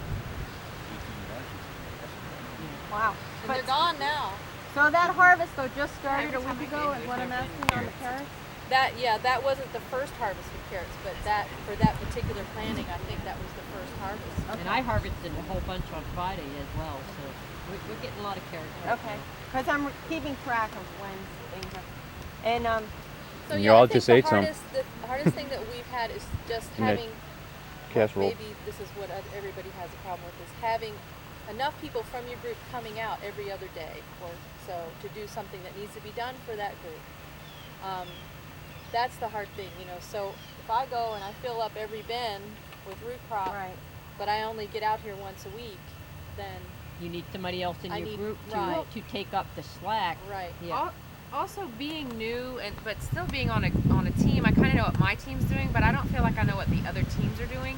18 bunches yesterday. Wow. and they're gone now. So that harvest though just started a week ago is what I'm asking on the carrots? That wasn't the first harvest of carrots, but for that particular planting, I think that was the first harvest. And I harvested a whole bunch on Friday as well. So we're getting a lot of carrots. Right Okay. now. Because I'm keeping track of when things are. And So And yeah, you all I think just the ate some. The hardest thing that we've had is just In that having. casserole. Maybe this is what everybody has a problem with, is having enough people from your group coming out every other day, or so, to do something that needs to be done for that group. That's the hard thing, So if I go and I fill up every bin with root crop, right. but I only get out here once a week, then You need somebody else in I your need- group right. to take up the slack. right. Yeah. Also, being new but still being on a team, I kind of know what my team's doing, but I don't feel like I know what the other teams are doing.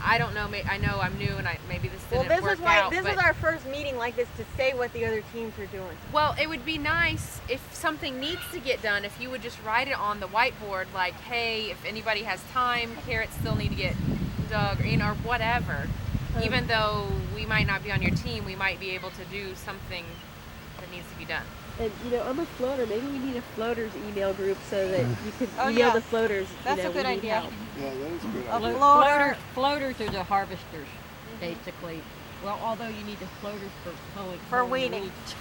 I don't know. I know I'm new, and maybe this Well, didn't this work is why out. this but is our first meeting like this to say what the other teams are doing. Well, it would be nice if something needs to get done, if you would just write it on the whiteboard, like, hey, if anybody has time, carrots still need to get dug, or whatever. Even though we might not be on your team, we might be able to do something that needs to be done. And I'm a floater. Maybe we need a floaters email group so that you can Oh, email yeah. the floaters. That's we a good need idea. help. Yeah, that is a good A idea. floater. Floaters are the harvesters, basically. Well, although you need the floaters for pulling. For pulling weeding. weeds.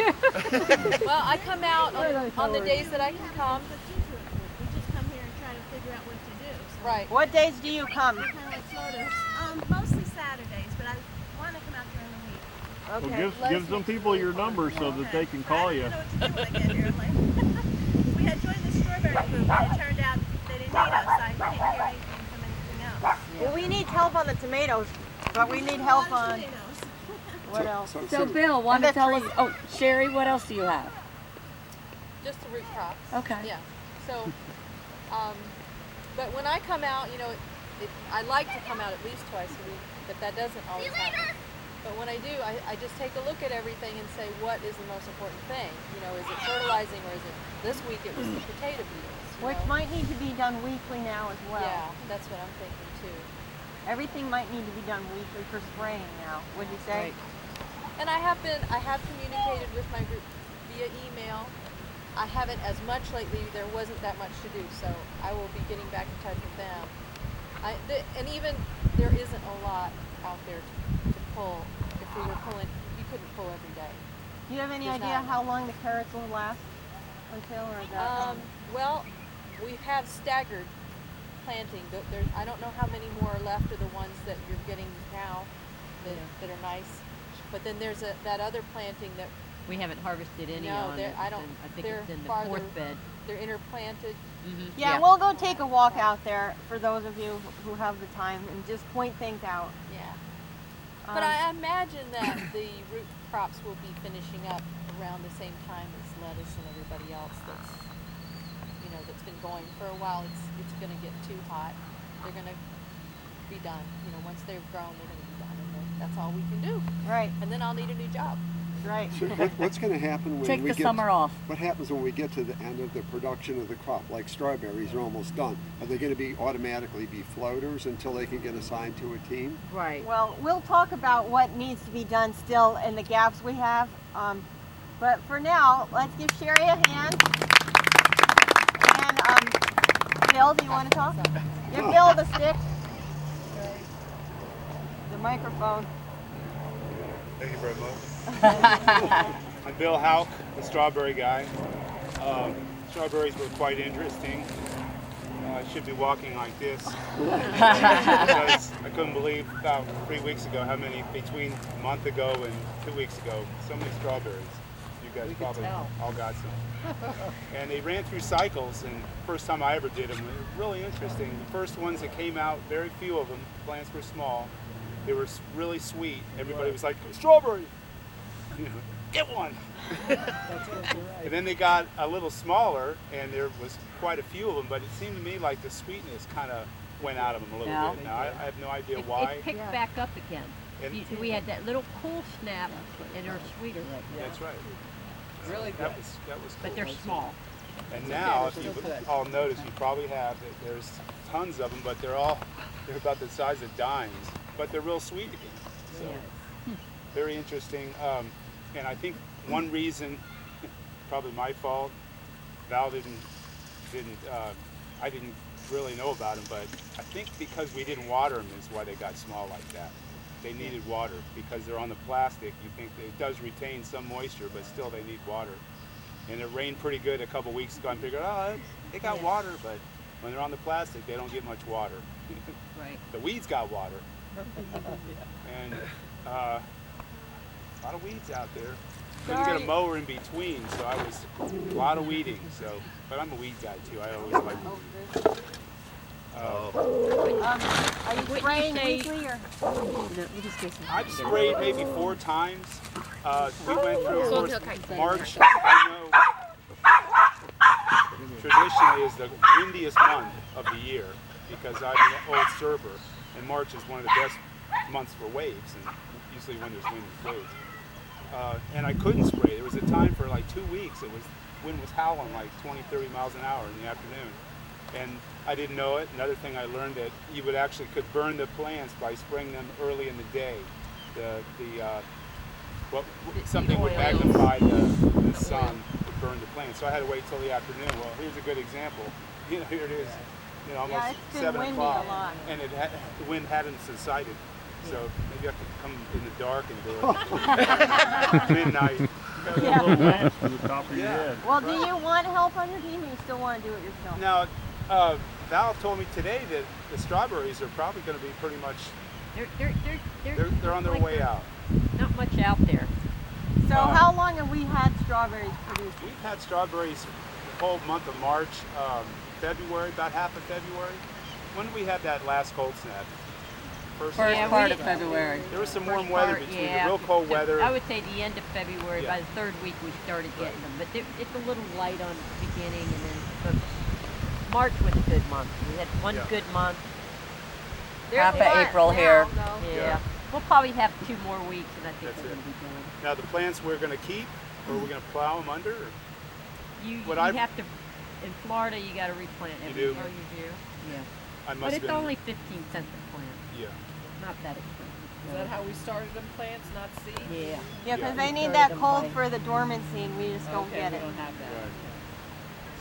Well, I come out Where are those on the flowers? days that I can come. We just come here and try to figure out what to do. So Right. What days do you come? we're kind of like floaters. Mostly Saturdays, but I want to come out during the week. Well, Okay. give some people your number so that they can call you. I don't know what to do when I get here. Like, we had joined the strawberry group, and it turned out they didn't need us. I can't hear anything from anything else. Well, we need help on the tomatoes, but we need help on Tomatoes. what else? So Bill, want And to the tell us? trees. Oh, Sherry, what else do you have? Just the root crops. Okay. Yeah. So, but when I come out, I like to come out at least twice a week, but that doesn't always happen. But when I do, I just take a look at everything and say, what is the most important thing? Is it fertilizing, or is it, this week it was the potato beetles? Which might need to be done weekly now as well. Yeah, that's what I'm thinking too. Everything might need to be done weekly for spraying now. Would you say? And I have communicated with my group via email. I haven't as much lately. There wasn't that much to do, so I will be getting back in touch with them. And even there isn't a lot out there to pull. If we were pulling, you couldn't pull every day. Do you have any There's idea not how long the carrots will last until, or is that? Well, we have staggered planting. I don't know how many more are left of the ones that you're getting now that are nice. But then there's that other planting that We haven't harvested any no, on they're- it. I don't. I think they're it's in the farther, fourth bed. They're interplanted. Yeah, we'll go take a walk out there for those of you who have the time and just point things out. Yeah. But I imagine that the root crops will be finishing up around the same time as lettuce and everybody else that's, you know, that's been going for a while. It's going to get too hot. They're going to be done. You know, once they've grown, they're going to be done, and then that's all we can do. Right. And then I'll need a new job. Right. So what's going to happen when Take we the get summer off. What happens when we get to the end of the production of the crop? Like strawberries are almost done. Are they going to be automatically be floaters until they can get assigned to a team? Right. Well, we'll talk about what needs to be done still and the gaps we have. But for now, let's give Sherry a hand. And Bill, do you want to talk? Give Bill the stick. The microphone. Thank you very much. I'm Bill Houck, the strawberry guy. Strawberries were quite interesting. I should be walking like this because I couldn't believe about 3 weeks ago how many, between a month ago and 2 weeks ago, so many strawberries. You guys probably all got some. And they ran through cycles, and first time I ever did them, it was really interesting. The first ones that came out, very few of them, plants were small. They were really sweet. Everybody was like, strawberry! You know, get one! And then they got a little smaller, and there was quite a few of them, but it seemed to me like the sweetness kind of went out of them a little bit. Now, I have no idea why. It picked back up again. We had that little cool snap, and they're sweeter right now. That's right. Really good. That was cool. But they're small. And now, if you all notice, you probably have that there's tons of them, but they're about the size of dimes, but they're real sweet again. So very interesting. And I think one reason, probably my fault, Val I didn't really know about them, but I think because we didn't water them is why they got small like that. They needed water because they're on the plastic. You think that it does retain some moisture, but still they need water. And it rained pretty good a couple weeks ago. I figured, oh, they got water, but when they're on the plastic, they don't get much water. Right. The weeds got water. And a lot of weeds out there. Couldn't get a mower in between, so I was a lot of weeding. So, but I'm a weed guy too. I always like to weed. Are you spraying weekly or? I've sprayed maybe 4 times. We went through, of course, March, I know, traditionally is the windiest month of the year because I'm an old server, and March is one of the best months for waves, and usually when there's wind, there's waves. And I couldn't spray. There was a time for like 2 weeks, wind was howling like 20, 30 miles an hour in the afternoon. And I didn't know it. Another thing I learned that you could burn the plants by spraying them early in the day. Something would magnify the sun would burn the plants. So I had to wait till the afternoon. Well, here's a good example. You know, here it is. You know, almost 7 o'clock, and the wind hadn't subsided. So maybe I could come in the dark and do it midnight. A little lamp to the top of your head. Well, do you want help on your team, or you still want to do it yourself? Now, Val told me today that the strawberries are probably going to be pretty much. They're on their way out. Not much out there. So how long have we had strawberries produced? We've had strawberries the whole month of March, February, about half of February. When did we have that last cold snap? First part of February. There was some warm weather between the real cold weather. I would say the end of February. By the 3rd week, we started getting them. But it's a little light on the beginning, and then March was a good month. We had one good month. Half of April here. Yeah. We'll probably have 2 more weeks, and I think we're going to be done. Now, the plants we're going to keep, or we're going to plow them under? You have to, in Florida, you got to replant every year. You do? Oh, you do? Yeah. But it's only 15 cents a plant. Yeah. Not that expensive. Is that how we started them plants, not seeds? Yeah. Yeah, because they need that cold for the dormancy, and we just don't get it. We don't have that. Right.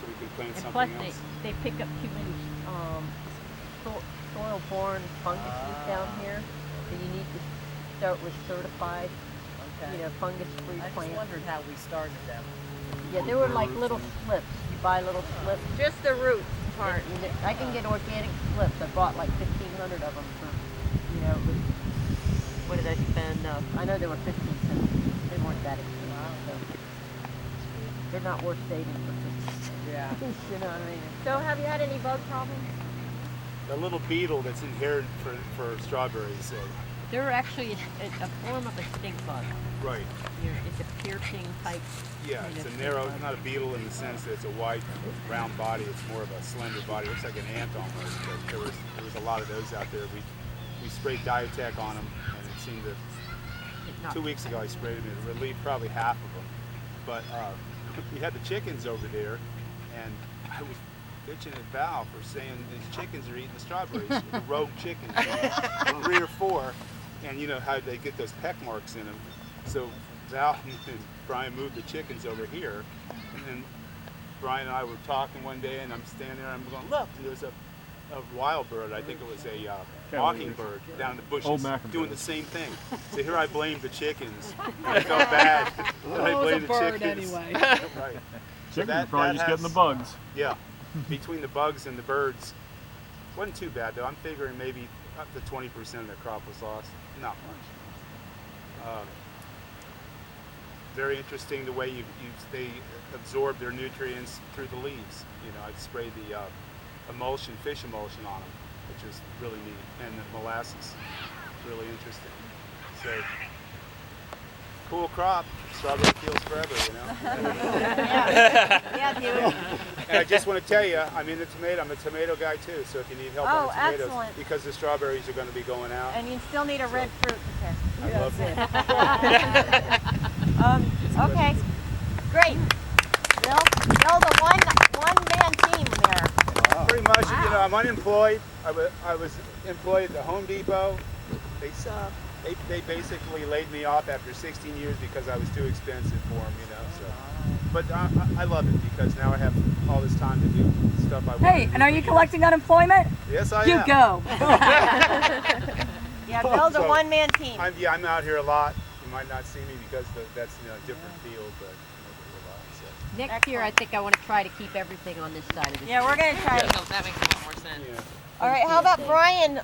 So we can plant And something plus, else. they pick up too many soil-borne funguses down here, so you need to start with certified, fungus-free I plants. just wondered how we started them. Yeah, they were like little slips. You buy little slips. Just the root part. I can get organic slips. I bought like 1,500 of them for, what did I spend? I know they were 15 cents. They weren't that expensive. Wow. So they're not worth saving for 15 cents. Yeah. You know what I mean? So have you had any bug problems? The little beetle that's inherent for strawberries, They're actually a form of a stink bug. Right. It's a piercing type. Yeah, it's a narrow, not a beetle in the sense that it's a wide, round body. It's more of a slender body. It looks like an ant almost. But there was a lot of those out there. We sprayed Diatech on them, and it seemed to. 2 weeks ago, I sprayed them. It relieved probably half of them. But we had the chickens over there, and I was bitching at Val for saying these chickens are eating the strawberries. The rogue chickens, 3 or 4, and you know how they get those peck marks in them. So Val and Brian moved the chickens over here, and then Brian and I were talking one day, and I'm standing there, and I'm going, look, and there's a wild bird. I think it was a mockingbird down in the bushes doing the same thing. So here I blamed the chickens. I felt bad that I blamed the chickens. Anyway. Right. So Chickens are probably just getting the bugs. Yeah. Between the bugs and the birds, wasn't too bad though. I'm figuring maybe up to 20% of their crop was lost. Not much. Very interesting the way they absorb their nutrients through the leaves. You know, I'd spray the emulsion, fish emulsion on them, which is really neat, and the molasses. Really interesting. So, cool crop. Strawberry fields forever, you know. Yeah, dude. And I just want to tell you, I'm in the tomato. I'm a tomato guy too. So if you need help on the tomatoes, excellent. because the strawberries are going to be going out. And you still need a red fruit to pick. I love it. Okay, great. Bill, the one-man team there. Pretty much, you know, I'm unemployed. I was employed at the Home Depot. They suck. They basically laid me off after 16 years because I was too expensive for them, you know. So, but I love it because now I have all this time to do stuff I want. Hey, and are you collecting unemployment? Yes, I am. You go. Yeah, Bill's a one-man team. I'm out here a lot. You might not see me because that's a different field, but a lot. So. Next year, I think I want to try to keep everything on this side of the Yeah, we're going to try. That makes a lot more sense. Yeah. All right, how about Brian?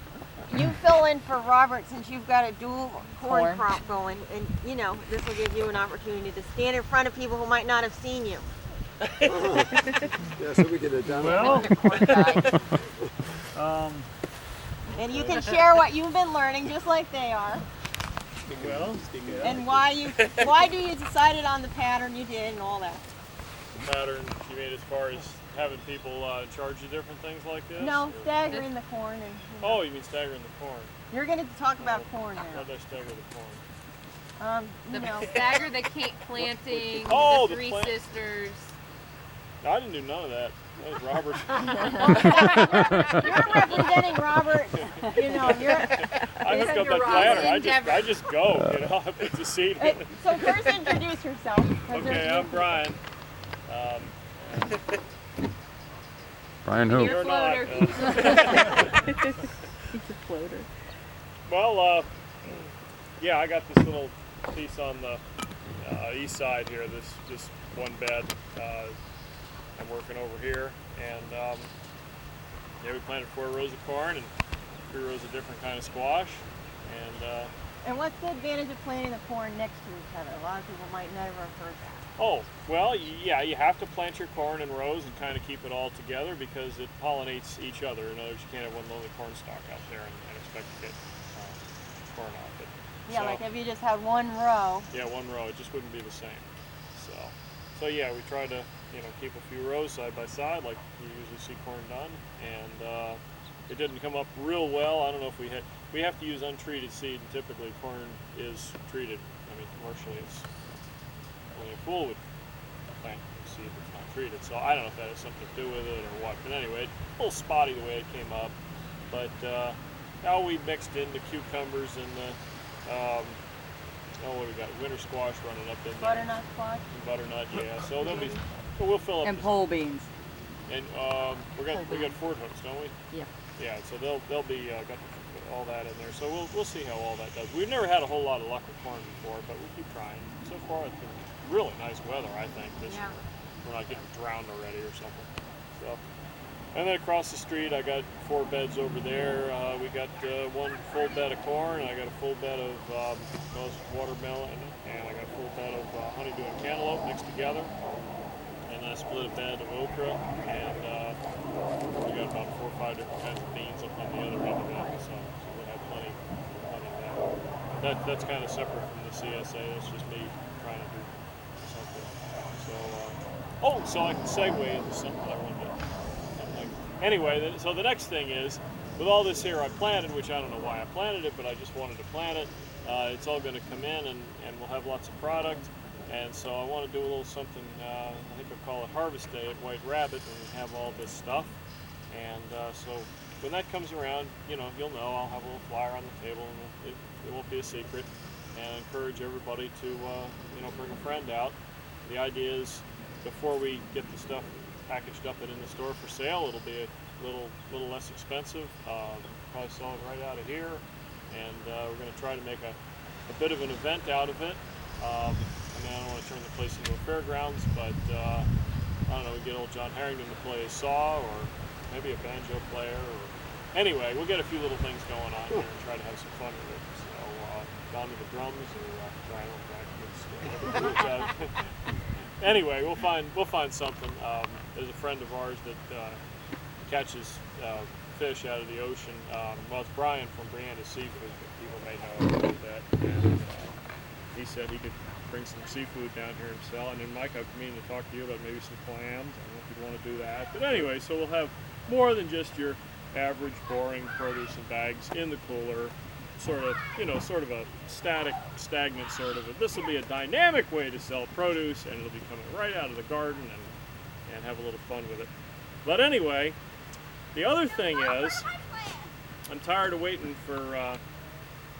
You fill in for Robert since you've got a dual corn crop going, and you know this will give you an opportunity to stand in front of people who might not have seen you. Yeah, so we can Well, And you can share what you've been learning, just like they are, well, and why do you decided on the pattern you did and all that. pattern you made as far as having people charge you different things like this? No, or- staggering the corn. And, Oh, you mean staggering the corn. you're going to talk about corn How now. did I stagger the corn? You know. Stagger the cake planting, Oh, the the three plant- sisters. No, I didn't do none of that. That was Robert. You're representing Robert. You know, I hooked up that planter. I just go, you know. I put the seed in. So first introduce yourself. 'cause Okay, there's I'm Brian. Brian who? You're not. He's a floater. Well, yeah, I got this little piece on the east side here. This one bed. I'm working over here, and yeah, we planted 4 rows of corn and 3 rows of different kind of squash, And what's the advantage of planting the corn next to each other? A lot of people might never have heard that. Oh, well, yeah, you have to plant your corn in rows and kind of keep it all together because it pollinates each other. In other words, you can't have one lonely corn stalk out there and expect to get corn off it. Yeah, So, like if you just had one row. yeah, one row, it just wouldn't be the same. So yeah, we try to, you know, keep a few rows side by side like you usually see corn done, and it didn't come up real well. I don't know if we have to use untreated seed, and typically corn is treated. I mean, commercially, it's only a fool would plant seed that's not treated. So I don't know if that has something to do with it or what. But anyway, a little spotty the way it came up. But now we mixed in the cucumbers and the what do we got? Winter squash running up in there. Butternut squash. Butternut, yeah. So we'll fill up. And pole beans. And we got Ford hooks, don't we? Yeah. Yeah. So they'll be got all that in there. So we'll see how all that does. We've never had a whole lot of luck with corn before, but we keep trying. So far, it's been really nice weather, I think, this year. We're not getting drowned already or something. So. And then across the street, I got 4 beds over there. We got 1 full bed of corn, and I got a full bed of watermelon, and I got a full bed of honeydew and cantaloupe mixed together. And then I split a bed of okra, and we got about 4 or 5 different kinds of beans up on the other end of it. So we'll have plenty of that. that's kind of separate from the CSA. That's just me trying to do something. So, so I can segue into something I wanted to. Anyway, so the next thing is, with all this here I planted, which I don't know why I planted it, but I just wanted to plant it. It's all going to come in, and we'll have lots of product. And so I want to do a little something, I think we'll call it Harvest Day at White Rabbit, when we have all this stuff. And so when that comes around, you'll know, I'll have a little flyer on the table, and it won't be a secret. And I encourage everybody to, bring a friend out. The idea is, before we get the stuff packaged up and in the store for sale, it'll be a little less expensive. Probably sell it right out of here. And we're going to try to make a bit of an event out of it. I don't want to turn the place into a fairgrounds, but I don't know, we get old John Harrington to play a saw, or maybe a banjo player, or anyway, we'll get a few little things going on here and try to have some fun with it. So down to the drums, or anyway, we'll find something. There's a friend of ours that catches fish out of the ocean. Well, it's Brian from Brianna's Seafood, but people may know about that. And he said he could bring some seafood down here and sell. And then, Mike, I've been meaning to talk to you about maybe some clams. I don't know if you'd want to do that. But anyway, so we'll have more than just your average, boring produce and bags in the cooler. Sort of a static, stagnant sort of. This will be a dynamic way to sell produce, and it'll be coming right out of the garden, and have a little fun with it. But anyway, the other thing is, I'm tired of waiting for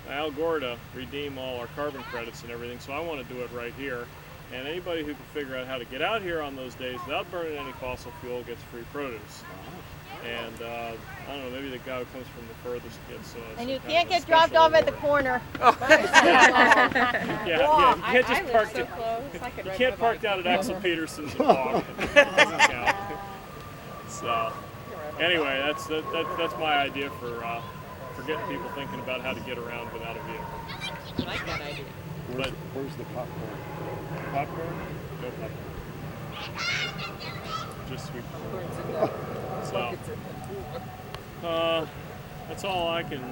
Al Gore to redeem all our carbon credits and everything, so I want to do it right here. And anybody who can figure out how to get out here on those days without burning any fossil fuel gets free produce. And I don't know, maybe the guy who comes from the furthest gets. And you can't get dropped off at the corner. Yeah, you can't just park. So close. You can't park down at Axel Peterson's and walk. It doesn't count. So anyway, that's my idea for getting people thinking about how to get around without a vehicle. I like that idea. Where's the popcorn? Popcorn? No popcorn. Just sweet corn. So, that's all I can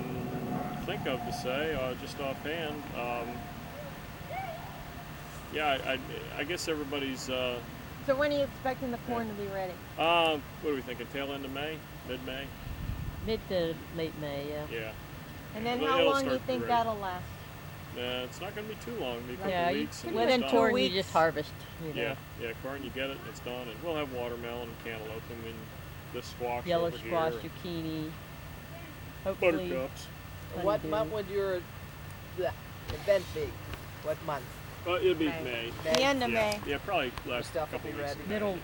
think of to say, just offhand. Yeah, I guess everybody's. So when are you expecting the corn to be ready? What are we thinking? Tail end of May? Mid-May? Mid to late May, yeah. Yeah. And then It'll how long start do you to think be that'll last? It's not going to be too long. Maybe a couple Yeah, weeks. and within it's 2 done. weeks. You just harvest. Yeah, corn, you get it, and it's done. And we'll have watermelon and cantaloupe, and then the squash Yellow over squash, here. zucchini. Hopefully, Buttercups. What honeydew. month would your event be? What month? It'll be May. The end of Yeah, May. yeah, probably last Stuff will couple be weeks. ready.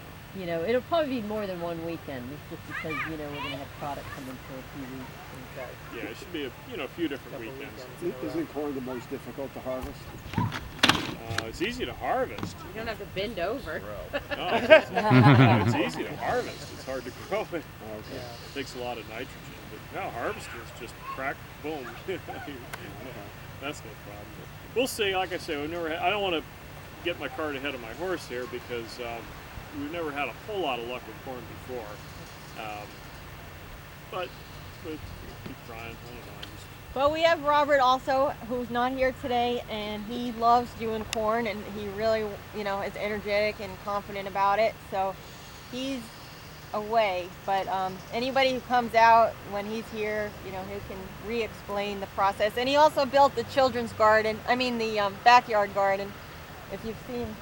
It'll probably be more than one weekend. It's just because we're going to have product coming for a few weeks. Okay. Yeah, it should be a few different Couple weekends. Isn't corn the most difficult to harvest? It's easy to harvest. You don't have to bend over. No, it's easy to harvest. It's hard to grow it. Okay. It takes a lot of nitrogen. But no, harvest is just crack, boom. That's no problem. But we'll see. Like I say, I don't want to get my cart ahead of my horse here, because we've never had a whole lot of luck with corn before. But keep trying. I don't know. Well, we have Robert also, who's not here today, and he loves doing corn, and he really, is energetic and confident about it. So he's away, but anybody who comes out when he's here, he can re-explain the process. And he also built the children's garden, the backyard garden, if you've seen.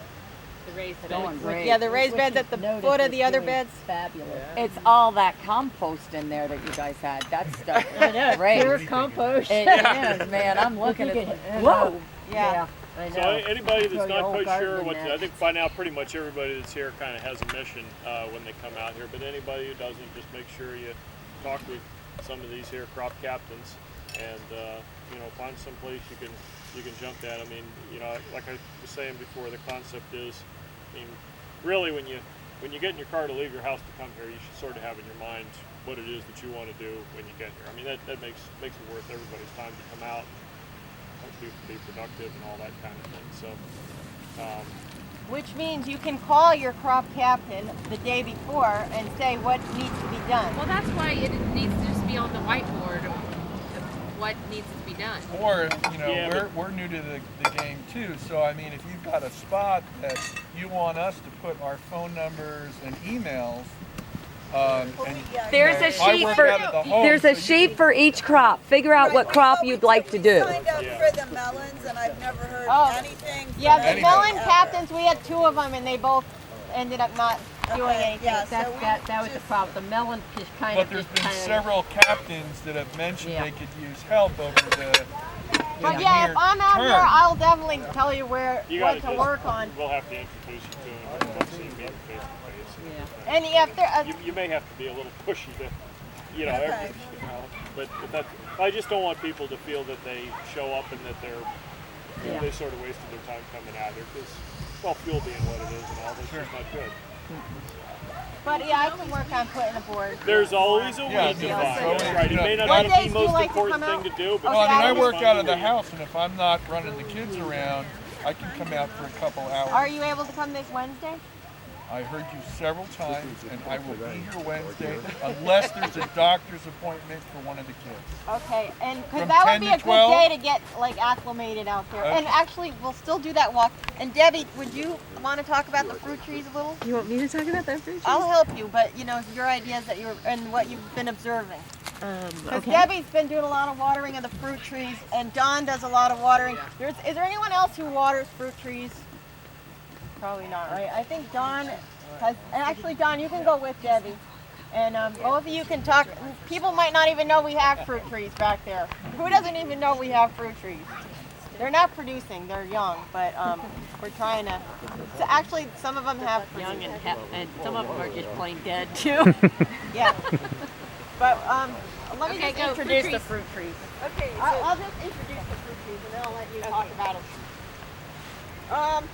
The raised bed. Going great. Yeah, the raised beds at the foot of the other beds. Fabulous. It's all that compost in there that you guys had. That stuff I know, is great. pure compost. It is, man. I'm looking at it. Whoa. Yeah. I know. So anybody that's Throw your not whole quite garden sure in what that. I think by now pretty much everybody that's here kind of has a mission when they come out here. But anybody who doesn't, just make sure you talk with some of these here crop captains, and find some place you can jump at. Like I was saying before, the concept is, really when you get in your car to leave your house to come here, you should sort of have in your mind what it is that you want to do when you get here. That makes it worth everybody's time to come out. Be productive and all that kind of thing. So, Which means you can call your crop captain the day before and say what needs to be done. Well, that's why it needs to just be on the whiteboard. what needs to be done. Or, you know, Yeah, we're new to the game too, so I mean, if you've got a spot that you want us to put our phone numbers and emails, and There's a I sheet work for out of the home, there's a so you sheet for each crop. Figure out what crop you'd like to do. Signed up for the melons, and I've never heard anything. from Yeah, the anybody melon ever. captains, we had 2 of them, and they both ended up not doing anything. Yeah, That was the problem. The melon just kind but of there's just been kind of. several captains that have mentioned they could use help over the But yeah, if I'm out term. here, I'll definitely tell you where You what gotta to just, work on. We'll have to introduce you to him once you meet him face to face. Yeah. And yeah, if there, You may have to be a little pushy to, you know, Okay. but that's, I just don't want people to feel that they show up and that they sort of wasted their time coming out here because, well, fuel being what it is and all, that's just not good. but yeah, I can work on putting a board. There's always a Yeah, way to there's find always, it, right? It you know, may not What be days the do you most like to important come thing out? to do, but Well, I mean, I it's work fun out to of the do. house, and if I'm not running the kids around, I can come out for a couple hours. Are you able to come this Wednesday? I heard you several times, and I will be here Wednesday unless there's a doctor's appointment for one of the kids. Okay, and because From that 10 would be to a 12? good day to get like acclimated out there. Okay. And actually, we'll still do that walk. And Debbie, would you want to talk about the fruit trees a little? You want me to talk about that fruit trees? I'll help you, but you know your ideas that you're and what you've been observing. Because Okay. Debbie's been doing a lot of watering of the fruit trees, and Don does a lot of watering. Is there anyone else who waters fruit trees? Probably not, right? I think Don has. And actually, Don, you can go with Debbie, and both of you can talk. People might not even know we have fruit trees back there. Who doesn't even know we have fruit trees? They're not producing; they're young, but we're trying to. So actually, some of them have Young and some of them are just plain dead too. yeah. But let me Okay, just go, introduce fruit the trees. fruit trees. Okay, so I'll just introduce the fruit trees and then I'll let you talk about them.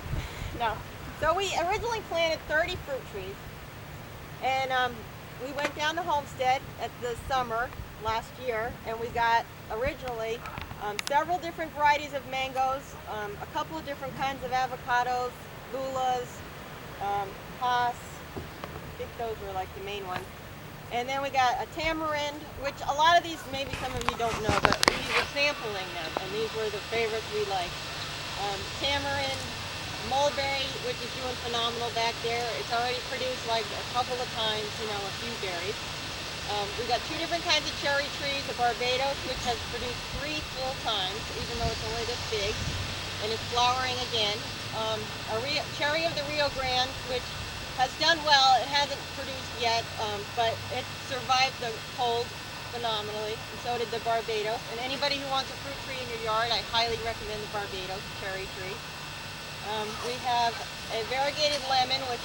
No. So we originally planted 30 fruit trees, and we went down to Homestead at the summer last year, and we got originally several different varieties of mangoes, a couple of different kinds of avocados, lulas, hass. I think those were like the main ones. And then we got a tamarind, which a lot of these maybe some of you don't know, but we were sampling them, and these were the favorites we liked. Tamarind, mulberry, which is doing phenomenal back there. It's already produced like a couple of times, you know, a few berries. We got 2 different kinds of cherry trees, a Barbados, which has produced 3 full times, even though it's only this big, and it's flowering again. Cherry of the Rio Grande, which has done well. It hasn't produced yet, but it survived the cold phenomenally, and so did the Barbados. And anybody who wants a fruit tree in your yard, I highly recommend the Barbados cherry tree. We have a variegated lemon, which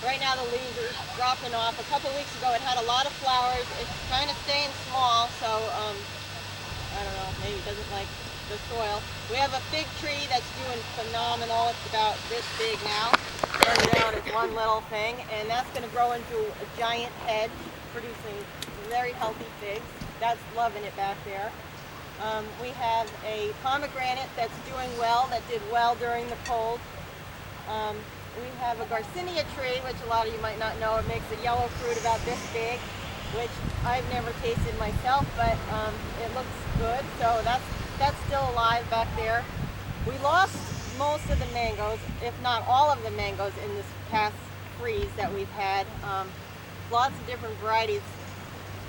right now the leaves are dropping off. A couple weeks ago it had a lot of flowers. It's kind of staying small, so I don't know, maybe it doesn't like the soil. We have a fig tree that's doing phenomenal. It's about this big now. Started out as one little thing, and that's going to grow into a giant hedge, producing very healthy figs. That's loving it back there. We have a pomegranate that's doing well, that did well during the cold. We have a Garcinia tree, which a lot of you might not know. It makes a yellow fruit about this big, which I've never tasted myself, but it looks good. So that's still alive back there. We lost most of the mangoes, if not all of the mangoes, in this past freeze that we've had. Lots of different varieties.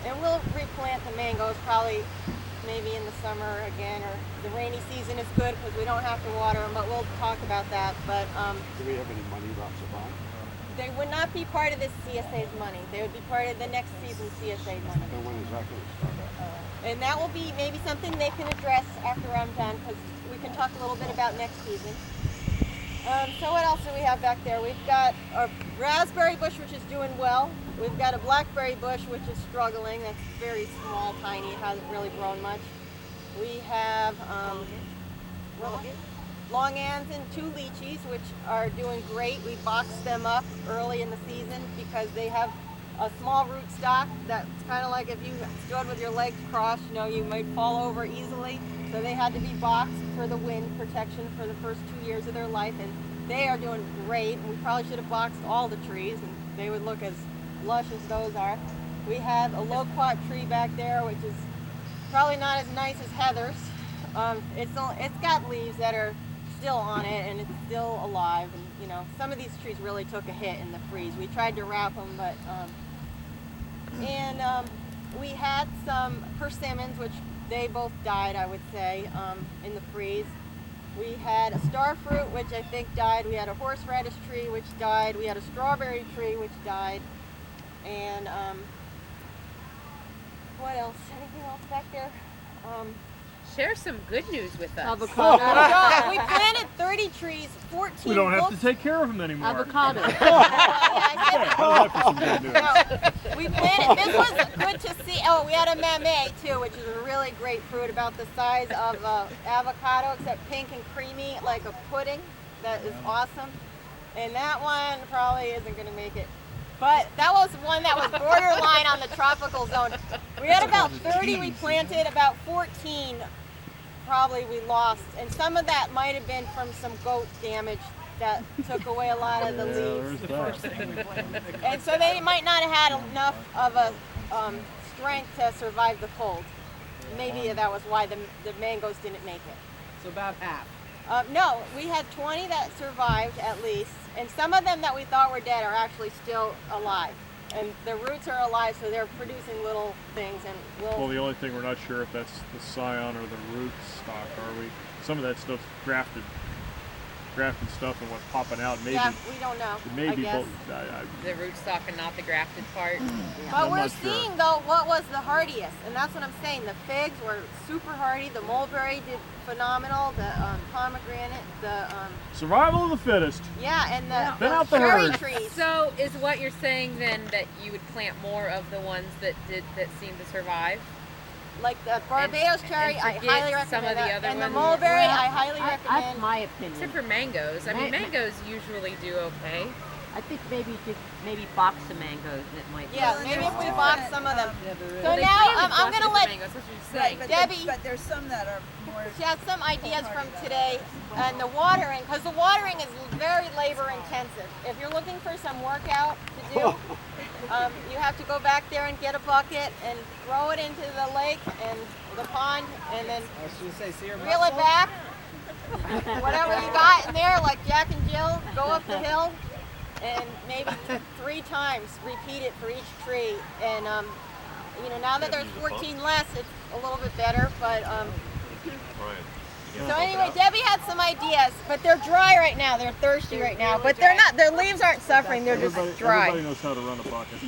And we'll replant the mangoes probably maybe in the summer again, or the rainy season is good because we don't have to water them, but we'll talk about that. But Do we have any money left to buy? they would not be part of this CSA's money. They would be part of the next season's CSA money. And when is that going to start? And that will be maybe something they can address after I'm done, because we can talk a little bit about next season. So what else do we have back there? We've got a raspberry bush, which is doing well. We've got a blackberry bush, which is struggling. That's very small, tiny. It hasn't really grown much. We have longans and 2 lychees, which are doing great. We boxed them up early in the season because they have a small rootstock that's kind of like if you stood with your legs crossed, you know, you might fall over easily. So they had to be boxed for the wind protection for the first 2 years of their life, and they are doing great. We probably should have boxed all the trees, and they would look as lush as those are. We have a loquat tree back there, which is Probably not as nice as Heather's. It's got leaves that are still on it, and it's still alive. And you know, some of these trees really took a hit in the freeze. We tried to wrap them, but we had some persimmons, which they both died, I would say, in the freeze. We had a star fruit, which I think died. We had a horseradish tree, which died. We had a strawberry tree, which died. And what else? Anything else back there? Share some good news with us. Avocado. We planted 30 trees, 14 We don't have to books. take care of them anymore. Avocado. We planted, this was good to see. Oh, we had a mamey too, which is a really great fruit, about the size of avocado, except pink and creamy, like a pudding. That is awesome. And that one probably isn't going to make it. But that was one that was borderline on the tropical zone. We had about 30 we planted, about 14 probably we lost. And some of that might have been from some goat damage that took away a lot of the leaves. And so they might not have had enough of a strength to survive the cold. Maybe that was why the mangoes didn't make it. So about half. No, we had 20 that survived at least, and some of them that we thought were dead are actually still alive. And the roots are alive, so they're producing little things. And Well, the only thing we're not sure if that's the scion or the root stock, are we? Some of that stuff's grafted stuff and what's popping out. Maybe. Yeah, we don't know. It may be both. The rootstock and not the grafted part. But we're seeing though what was the hardiest, and that's what I'm saying. The figs were super hardy. The mulberry did phenomenal. The pomegranate, the Survival of the fittest. yeah, and the cherry trees. So is what you're saying then that you would plant more of the ones that seem to survive? Like the Barbados cherry, I forget highly recommend some of the that. other And the ones. mulberry, Well, I highly recommend. That's my opinion. Except for mangoes. I mean, mangoes usually do okay. I think maybe just box some mangoes that might. Yeah, maybe if we box some of them. So Well, they now planted I'm going to just let mangoes, that's what you're saying. Debbie. But there's some that are more. She has some ideas from today, and the watering, because the watering is very labor intensive. If you're looking for some workout to do, you have to go back there and get a bucket and throw it into the lake and the pond, and then reel it back. Whatever you got in there, like Jack and Jill, go up the hill, and maybe 3 times repeat it for each tree. And you know, now that there's 14 less, it's a little bit better. But so anyway, Debbie had some ideas, but they're dry right now. They're thirsty right now, but they're not. Their leaves aren't suffering. They're just dry. Everybody knows how to run a bucket.